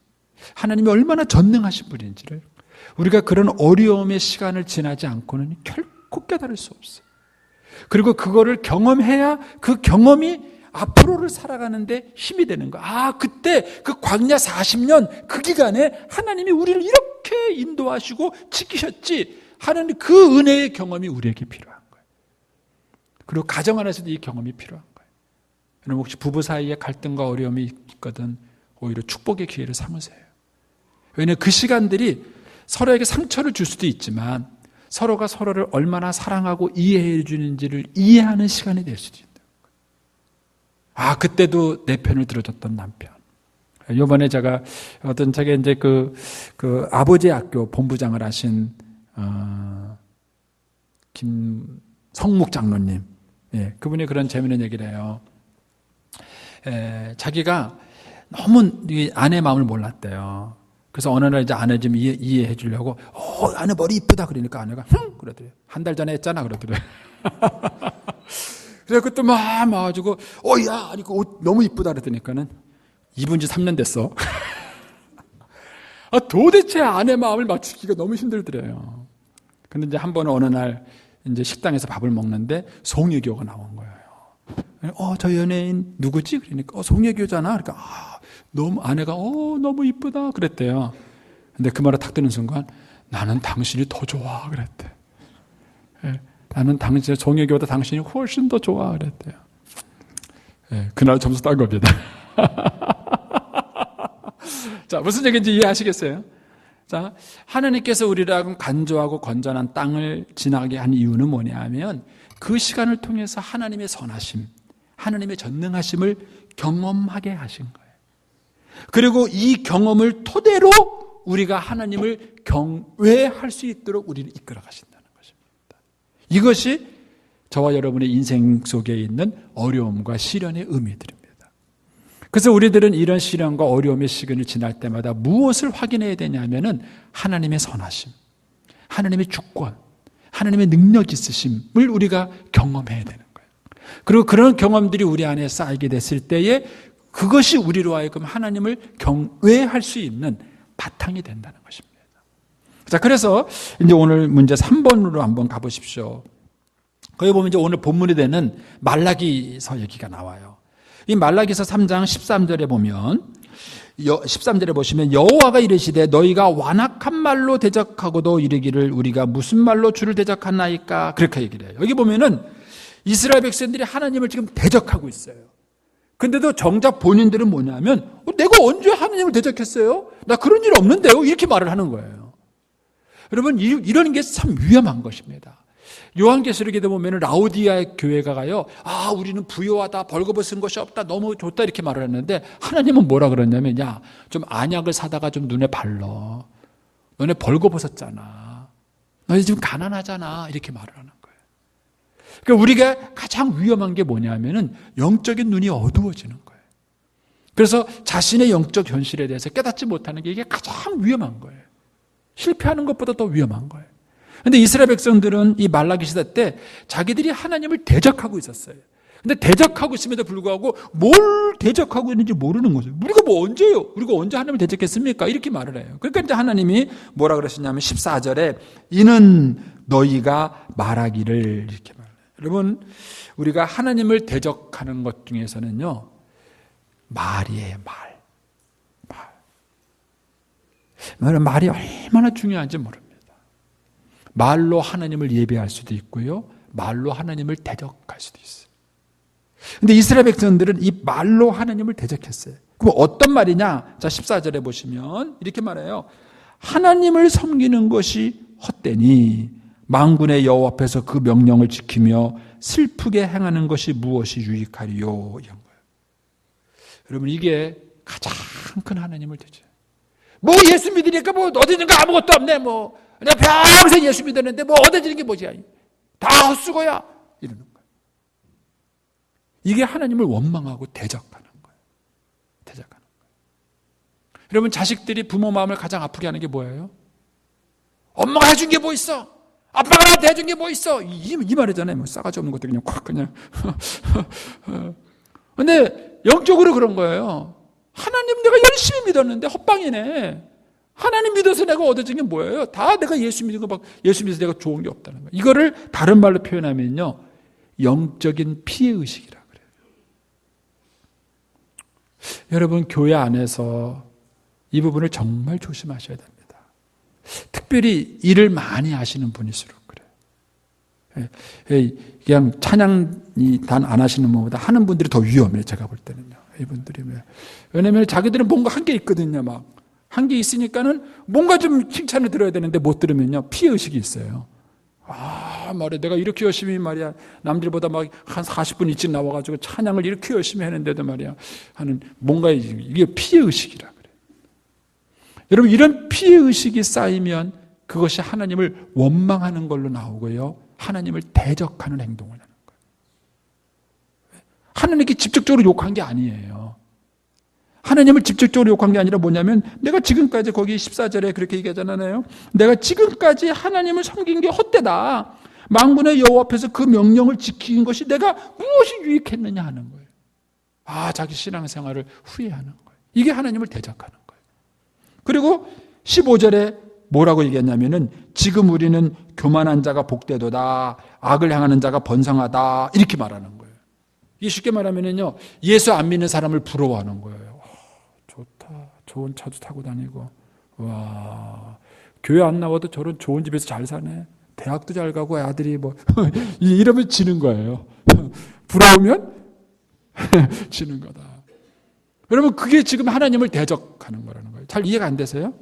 하나님이 얼마나 전능하신 분인지를 우리가 그런 어려움의 시간을 지나지 않고는 결코 깨달을 수 없어요. 그리고 그거를 경험해야 그 경험이 앞으로를 살아가는데 힘이 되는 거예요. 아, 그때 그 광야 40년 그 기간에 하나님이 우리를 이렇게 인도하시고 지키셨지 하는 그 은혜의 경험이 우리에게 필요한 거예요. 그리고 가정 안에서도 이 경험이 필요한 거예요. 여러분, 혹시 부부 사이에 갈등과 어려움이 있거든 오히려 축복의 기회를 삼으세요. 왜냐하면 그 시간들이 서로에게 상처를 줄 수도 있지만 서로가 서로를 얼마나 사랑하고 이해해 주는지를 이해하는 시간이 될 수도 있다. 아, 그때도 내 편을 들어줬던 남편. 이번에 제가 어떤 책에 이제 그 아버지의 학교 본부장을 하신 김성묵 장로님, 예, 그분이 그런 재미있는 얘기를 해요. 자기가 너무 아내 마음을 몰랐대요. 그래서 어느 날 이제 아내 좀 이해해 주려고, 아내 머리 이쁘다 그러니까 아내가 그러더래요. 한 달 전에 했잖아 그러더래요. 그래서 그때 막 와가지고, 야, 아니 그 옷 너무 이쁘다 그러더니까는 입은 지 3년 됐어. 도대체 아내 마음을 맞추기가 너무 힘들더래요. 근데 이제 한 번은 어느 날 이제 식당에서 밥을 먹는데 송혜교가 나온 거예요. 저 연예인 누구지? 그러니까 송혜교잖아. 그러니까 너무 아내가 너무 이쁘다 그랬대요. 근데 그 말을 탁 듣는 순간 나는 당신이 더 좋아 그랬대. 예, 나는 당신 송혜교보다 당신이 훨씬 더 좋아 그랬대요. 예, 그날 점수 딴 겁니다. 자, 무슨 얘기인지 이해하시겠어요? 자, 하나님께서 우리를 간조하고 건전한 땅을 지나게 한 이유는 뭐냐면 그 시간을 통해서 하나님의 선하심, 하나님의 전능하심을 경험하게 하신 거예요. 그리고 이 경험을 토대로 우리가 하나님을 경외할 수 있도록 우리를 이끌어 가신다는 것입니다. 이것이 저와 여러분의 인생 속에 있는 어려움과 시련의 의미들입니다. 그래서 우리들은 이런 시련과 어려움의 시간을 지날 때마다 무엇을 확인해야 되냐면은 하나님의 선하심, 하나님의 주권, 하나님의 능력 있으심을 우리가 경험해야 되는 거예요. 그리고 그런 경험들이 우리 안에 쌓이게 됐을 때에 그것이 우리로 하여금 하나님을 경외할 수 있는 바탕이 된다는 것입니다. 자, 그래서 이제 오늘 문제 3번으로 한번 가보십시오. 거기 보면 이제 오늘 본문이 되는 말라기서 얘기가 나와요. 이 말라기서 3장 13절에 보면 13절에 보시면 여호와가 이르시되 너희가 완악한 말로 대적하고도 이르기를 우리가 무슨 말로 주를 대적하나이까 그렇게 얘기를 해요. 여기 보면은 이스라엘 백성들이 하나님을 지금 대적하고 있어요. 근데도 정작 본인들은 뭐냐면 내가 언제 하나님을 대적했어요? 나 그런 일 없는데요? 이렇게 말을 하는 거예요. 여러분, 이런 게 참 위험한 것입니다. 요한계시록에도 보면 라오디아의 교회가 가요. 우리는 부유하다, 벌거벗은 것이 없다, 너무 좋다 이렇게 말을 했는데 하나님은 뭐라 그랬냐면 야, 좀 안약을 사다가 좀 눈에 발라. 너네 벌거벗었잖아. 너네 지금 가난하잖아. 이렇게 말을 하는 거예요. 그러니까 우리가 가장 위험한 게 뭐냐면은 영적인 눈이 어두워지는 거예요. 그래서 자신의 영적 현실에 대해서 깨닫지 못하는 게 이게 가장 위험한 거예요. 실패하는 것보다 더 위험한 거예요. 근데 이스라엘 백성들은 이 말라기 시대 때 자기들이 하나님을 대적하고 있었어요. 근데 대적하고 있음에도 불구하고 뭘 대적하고 있는지 모르는 거죠. 우리가 뭐 언제요? 우리가 언제 하나님을 대적했습니까? 이렇게 말을 해요. 그러니까 이제 하나님이 뭐라 그러시냐면 14절에 이는 너희가 말하기를 이렇게 말해요. 여러분, 우리가 하나님을 대적하는 것 중에서는요, 말이에요, 말. 말이 얼마나 중요한지 모릅니다. 말로 하나님을 예배할 수도 있고요, 말로 하나님을 대적할 수도 있어요. 근데 이스라엘 백성들은 이 말로 하나님을 대적했어요. 그럼 어떤 말이냐? 자, 14절에 보시면 이렇게 말해요. 하나님을 섬기는 것이 헛되니 만군의 여호와 앞에서 그 명령을 지키며 슬프게 행하는 것이 무엇이 유익하리요? 이런 거예요. 여러분, 이게 가장 큰 하나님을 대죠. 뭐 예수 믿으니까 뭐 얻어지는 거 아무것도 없네. 뭐 내가 평생 예수 믿었는데 뭐 얻어지는 게 뭐지? 다 헛수고야. 이러는 거예요. 이게 하나님을 원망하고 대적하는 거예요. 대적하는 거예요. 여러분, 자식들이 부모 마음을 가장 아프게 하는 게 뭐예요? 엄마가 해준 게 뭐 있어? 아빠가 나한테 해준 게 뭐 있어? 이 말이잖아요. 뭐 싸가지 없는 것도 그냥 콱 그냥. 근데 영적으로 그런 거예요. 하나님 내가 열심히 믿었는데 헛방이네. 하나님 믿어서 내가 얻어진 게 뭐예요? 다 내가 예수 믿은 거 막 예수 믿어서 내가 좋은 게 없다는 거예요. 이거를 다른 말로 표현하면요, 영적인 피해의식이라 그래요. 여러분, 교회 안에서 이 부분을 정말 조심하셔야 됩니다. 특별히 일을 많이 하시는 분일수록 그래요. 그냥 찬양이 단 안 하시는 분보다 하는 분들이 더 위험해요. 제가 볼 때는요. 이분들이. 왜냐하면 자기들은 뭔가 한 게 있거든요. 막 한 게 있으니까는 뭔가 좀 칭찬을 들어야 되는데 못 들으면요, 피해의식이 있어요. 말이야, 내가 이렇게 열심히 말이야, 남들보다 막 한 40분 일찍 나와가지고 찬양을 이렇게 열심히 했는데도 말이야, 하는 뭔가 이게 피해의식이라 그래요. 여러분, 이런 피해의식이 쌓이면 그것이 하나님을 원망하는 걸로 나오고요, 하나님을 대적하는 행동을 하는 거예요. 하나님께 직접적으로 욕한 게 아니에요. 하나님을 직접적으로 욕한 게 아니라 뭐냐면, 내가 지금까지 거기 14절에 그렇게 얘기하잖아요. 내가 지금까지 하나님을 섬긴 게 헛되다. 만군의 여호와 앞에서 그 명령을 지킨 것이 내가 무엇이 유익했느냐 하는 거예요. 자기 신앙생활을 후회하는 거예요. 이게 하나님을 대적하는 거예요. 그리고 15절에 뭐라고 얘기했냐면은, 지금 우리는 교만한 자가 복되도다, 악을 행하는 자가 번성하다, 이렇게 말하는 거예요. 이게 쉽게 말하면은요, 예수 안 믿는 사람을 부러워하는 거예요. 좋다, 좋은 차도 타고 다니고, 와, 교회 안 나와도 저런 좋은 집에서 잘 사네, 대학도 잘 가고 아들이 뭐 이러면 지는 거예요. 부러우면 지는 거다. 여러분, 그게 지금 하나님을 대적하는 거라는 거예요. 잘 이해가 안 되세요?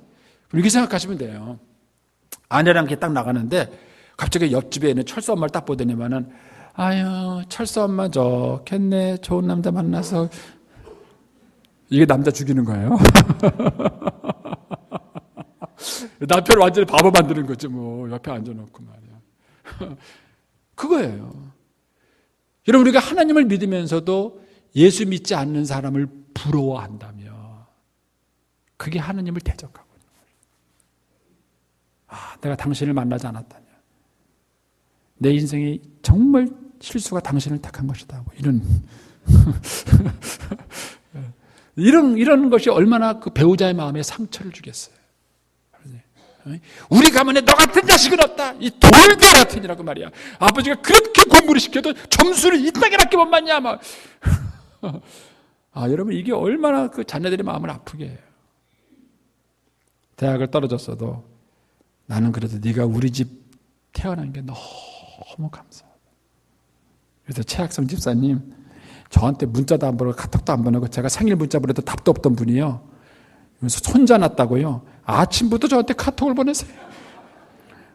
이렇게 생각하시면 돼요. 아내랑 이렇게 딱 나가는데 갑자기 옆집에 있는 철수 엄마를 딱 보더니만은, 아유, 철수 엄마 좋겠네, 좋은 남자 만나서. 이게 남자 죽이는 거예요. 남편을 완전히 바보 만드는 거지 뭐, 옆에 앉아놓고 말이야. 그거예요. 여러분, 우리가 하나님을 믿으면서도 예수 믿지 않는 사람을 부러워한다며, 그게 하나님을 대적하고 있는 거예요. 내가 당신을 만나지 않았다냐, 내 인생이 정말 실수가 당신을 택한 것이다, 뭐 이런 것이 얼마나 그 배우자의 마음에 상처를 주겠어요. 우리 가문에 너 같은 자식은 없다, 이 돌개 같으니라고 말이야. 아버지가 그렇게 공부를 시켜도 점수를 이따위밖에 못 받냐 막. 여러분, 이게 얼마나 그 자녀들의 마음을 아프게 해요. 대학을 떨어졌어도 나는 그래도 네가 우리 집 태어난 게 너무 감사하다. 그래서 최학성 집사님, 저한테 문자도 안 보내고 카톡도 안 보내고, 제가 생일 문자 보내도 답도 없던 분이요, 그래서 손자 났다고요, 아침부터 저한테 카톡을 보내세요.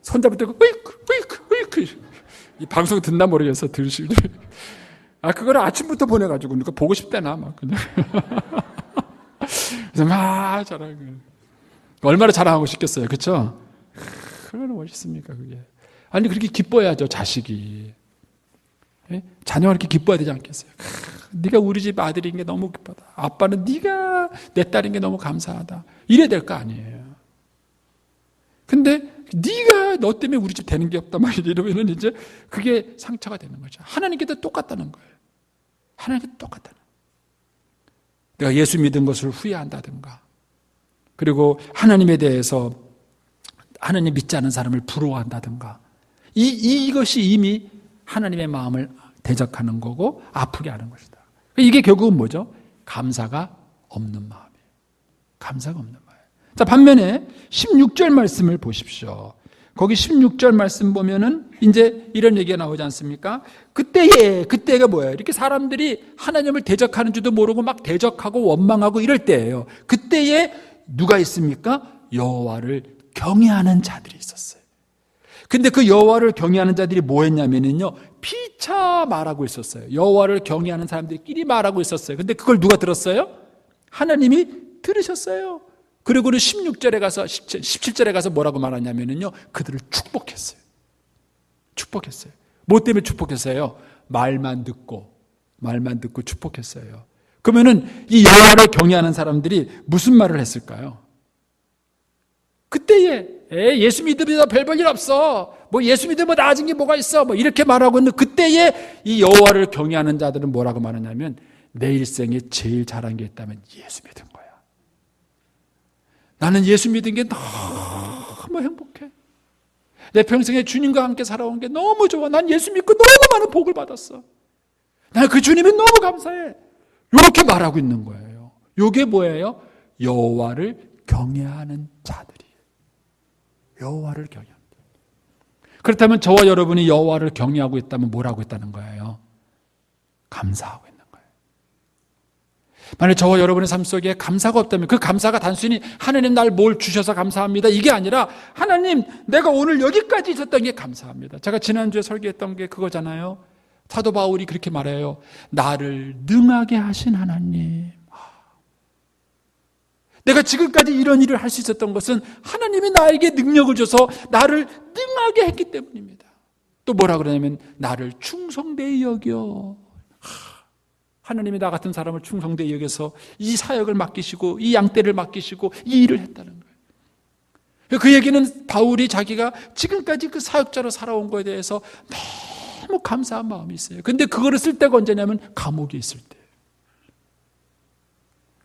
손자부터 으이크 이 방송 듣나 모르겠어. 들으시고. 그걸 아침부터 보내가지고, 그러니까 보고 싶대나 막 그냥. 그래서 막 자랑해. 얼마나 자랑하고 싶겠어요, 그렇죠? 얼마나 멋있습니까, 그게? 아니, 그렇게 기뻐야죠, 자식이. 자녀가 이렇게 기뻐야 되지 않겠어요? 네가 우리 집 아들인 게 너무 기쁘다, 아빠는 네가 내 딸인 게 너무 감사하다, 이래야 될 거 아니에요. 근데 네가 너 때문에 우리 집 되는 게 없단 말이야. 이러면은 이제 그게 상처가 되는 거죠. 하나님께도 똑같다는 거예요. 하나님께도 똑같다는 거예요. 내가 예수 믿은 것을 후회한다든가, 그리고 하나님에 대해서 하나님 믿지 않은 사람을 부러워한다든가, 이것이 이미 하나님의 마음을 대적하는 거고 아프게 하는 것이다. 이게 결국은 뭐죠? 감사가 없는 마음이에요. 감사가 없는 마음. 자, 반면에 16절 말씀을 보십시오. 거기 16절 말씀 보면은 이제 이런 얘기가 나오지 않습니까? 그때가 뭐예요? 이렇게 사람들이 하나님을 대적하는 줄도 모르고 막 대적하고 원망하고 이럴 때예요. 그때에 누가 있습니까? 여호와를 경외하는 자들이 있었어요. 근데 그 여호와를 경외하는 자들이 뭐 했냐면요, 피차 말하고 있었어요. 여호와를 경외하는 사람들끼리 말하고 있었어요. 근데 그걸 누가 들었어요? 하나님이 들으셨어요. 그리고는 16절에 가서 17절에 가서 뭐라고 말하냐면요, 그들을 축복했어요. 축복했어요. 뭐 때문에 축복했어요? 말만 듣고 축복했어요. 그러면은 이 여호와를 경외하는 사람들이 무슨 말을 했을까요? 그때에 예수 믿으면 별 볼 일 없어. 뭐 예수 믿으면 나아진 게 뭐가 있어. 뭐 이렇게 말하고 있는 그때에 이 여호와를 경외하는 자들은 뭐라고 말하냐면, 내 일생에 제일 잘한 게 있다면 예수 믿은 거야. 나는 예수 믿은 게 너무 행복해. 내 평생에 주님과 함께 살아온 게 너무 좋아. 난 예수 믿고 너무 많은 복을 받았어. 나는 그 주님이 너무 감사해. 이렇게 말하고 있는 거예요. 이게 뭐예요? 여호와를 경외하는 자들이에요. 여호와를 경외한다. 그렇다면 저와 여러분이 여호와를 경외하고 있다면 뭐라고 있다는 거예요? 감사하고 있는 거예요. 만약 저와 여러분의 삶 속에 감사가 없다면, 그 감사가 단순히 하나님 날 뭘 주셔서 감사합니다, 이게 아니라 하나님 내가 오늘 여기까지 있었던 게 감사합니다. 제가 지난주에 설교했던 게 그거잖아요. 사도 바울이 그렇게 말해요. 나를 능하게 하신 하나님. 내가 지금까지 이런 일을 할 수 있었던 것은 하나님이 나에게 능력을 줘서 나를 능하게 했기 때문입니다. 또 뭐라 그러냐면 나를 충성되이 여겨. 하나님이 나 같은 사람을 충성되이 여겨서 이 사역을 맡기시고 이 양떼를 맡기시고 이 일을 했다는 거예요. 그 얘기는 바울이 자기가 지금까지 그 사역자로 살아온 거에 대해서 너무 감사한 마음이 있어요. 근데 그거를 쓸 때가 언제냐면 감옥에 있을 때.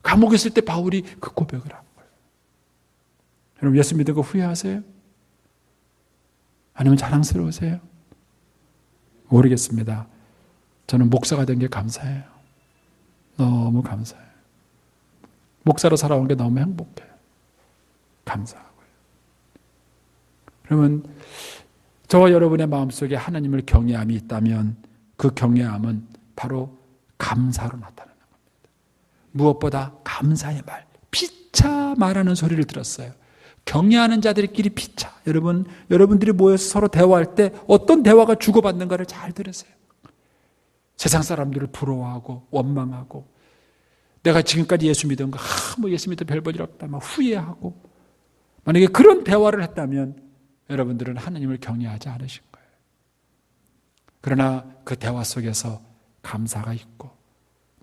감옥에 있을 때 바울이 그 고백을 한 거예요. 여러분, 예수 믿은 거 후회하세요? 아니면 자랑스러우세요? 모르겠습니다. 저는 목사가 된 게 감사해요. 너무 감사해요. 목사로 살아온 게 너무 행복해요. 감사하고요. 그러면 저와 여러분의 마음속에 하나님을 경외함이 있다면 그 경외함은 바로 감사로 나타나는 겁니다. 무엇보다 감사의 말, 피차 말하는 소리를 들었어요. 경외하는 자들끼리 피차. 여러분들이 모여서 서로 대화할 때 어떤 대화가 주고받는가를 잘 들으세요. 세상 사람들을 부러워하고 원망하고, 내가 지금까지 예수 믿은 거, 뭐 예수 믿어 별 볼 일 없다, 막 후회하고. 만약에 그런 대화를 했다면 여러분들은 하나님을 경외하지 않으신 거예요. 그러나 그 대화 속에서 감사가 있고,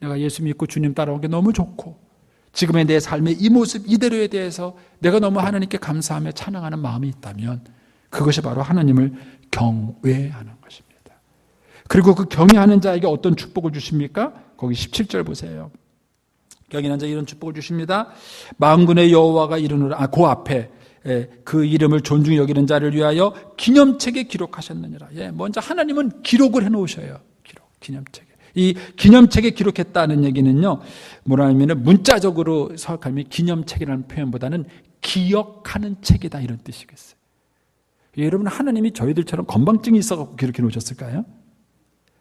내가 예수 믿고 주님 따라온 게 너무 좋고, 지금의 내 삶의 이 모습 이대로에 대해서 내가 너무 하나님께 감사하며 찬양하는 마음이 있다면 그것이 바로 하나님을 경외하는 것입니다. 그리고 그 경외하는 자에게 어떤 축복을 주십니까? 거기 17절 보세요. 경외하는 자에게 이런 축복을 주십니다. 만군의 여호와가 이르노라. 그 앞에 그 이름을 존중히 여기는 자를 위하여 기념책에 기록하셨느니라. 먼저 하나님은 기록을 해놓으셔요. 기념책에. 이 기념책에 기록했다는 얘기는요, 뭐라 하면 문자적으로 서약하면 기념책이라는 표현보다는 기억하는 책이다, 이런 뜻이겠어요. 여러분, 하나님이 저희들처럼 건방증이 있어갖고 기록해 놓으셨을까요?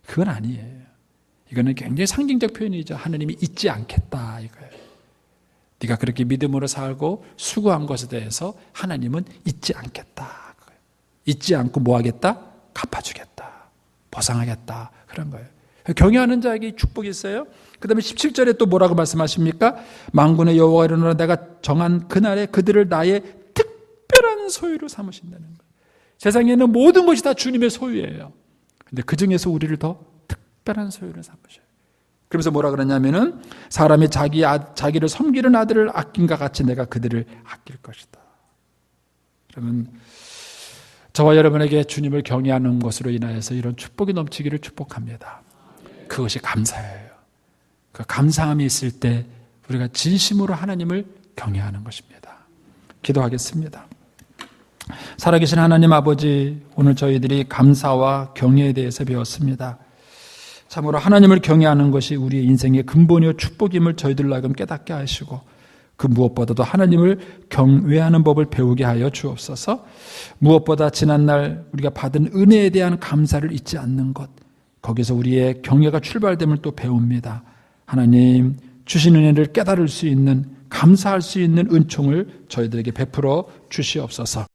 그건 아니에요. 이거는 굉장히 상징적 표현이죠. 하나님이 잊지 않겠다, 이거예요. 네가 그렇게 믿음으로 살고 수고한 것에 대해서 하나님은 잊지 않겠다. 잊지 않고 뭐 하겠다? 갚아주겠다. 보상하겠다. 그런 거예요. 경외하는 자에게 축복이 있어요. 그 다음에 17절에 또 뭐라고 말씀하십니까? 만군의 여호와가 이르노라. 내가 정한 그날에 그들을 나의 특별한 소유로 삼으신다는 거예요. 세상에 있는 모든 것이 다 주님의 소유예요. 근데 그 중에서 우리를 더 특별한 소유로 삼으셔요. 그러면서 뭐라 그러냐면은 사람이 자기를 섬기는 아들을 아낀 것 같이 내가 그들을 아낄 것이다. 그러면 저와 여러분에게 주님을 경외하는 것으로 인하여서 이런 축복이 넘치기를 축복합니다. 그것이 감사예요. 그 감사함이 있을 때 우리가 진심으로 하나님을 경외하는 것입니다. 기도하겠습니다. 살아계신 하나님 아버지, 오늘 저희들이 감사와 경외에 대해서 배웠습니다. 참으로 하나님을 경외하는 것이 우리의 인생의 근본이요 축복임을 저희들로 하여금 깨닫게 하시고, 그 무엇보다도 하나님을 경외하는 법을 배우게 하여 주옵소서. 무엇보다 지난날 우리가 받은 은혜에 대한 감사를 잊지 않는 것, 거기서 우리의 경외가 출발됨을 또 배웁니다. 하나님 주신 은혜를 깨달을 수 있는, 감사할 수 있는 은총을 저희들에게 베풀어 주시옵소서.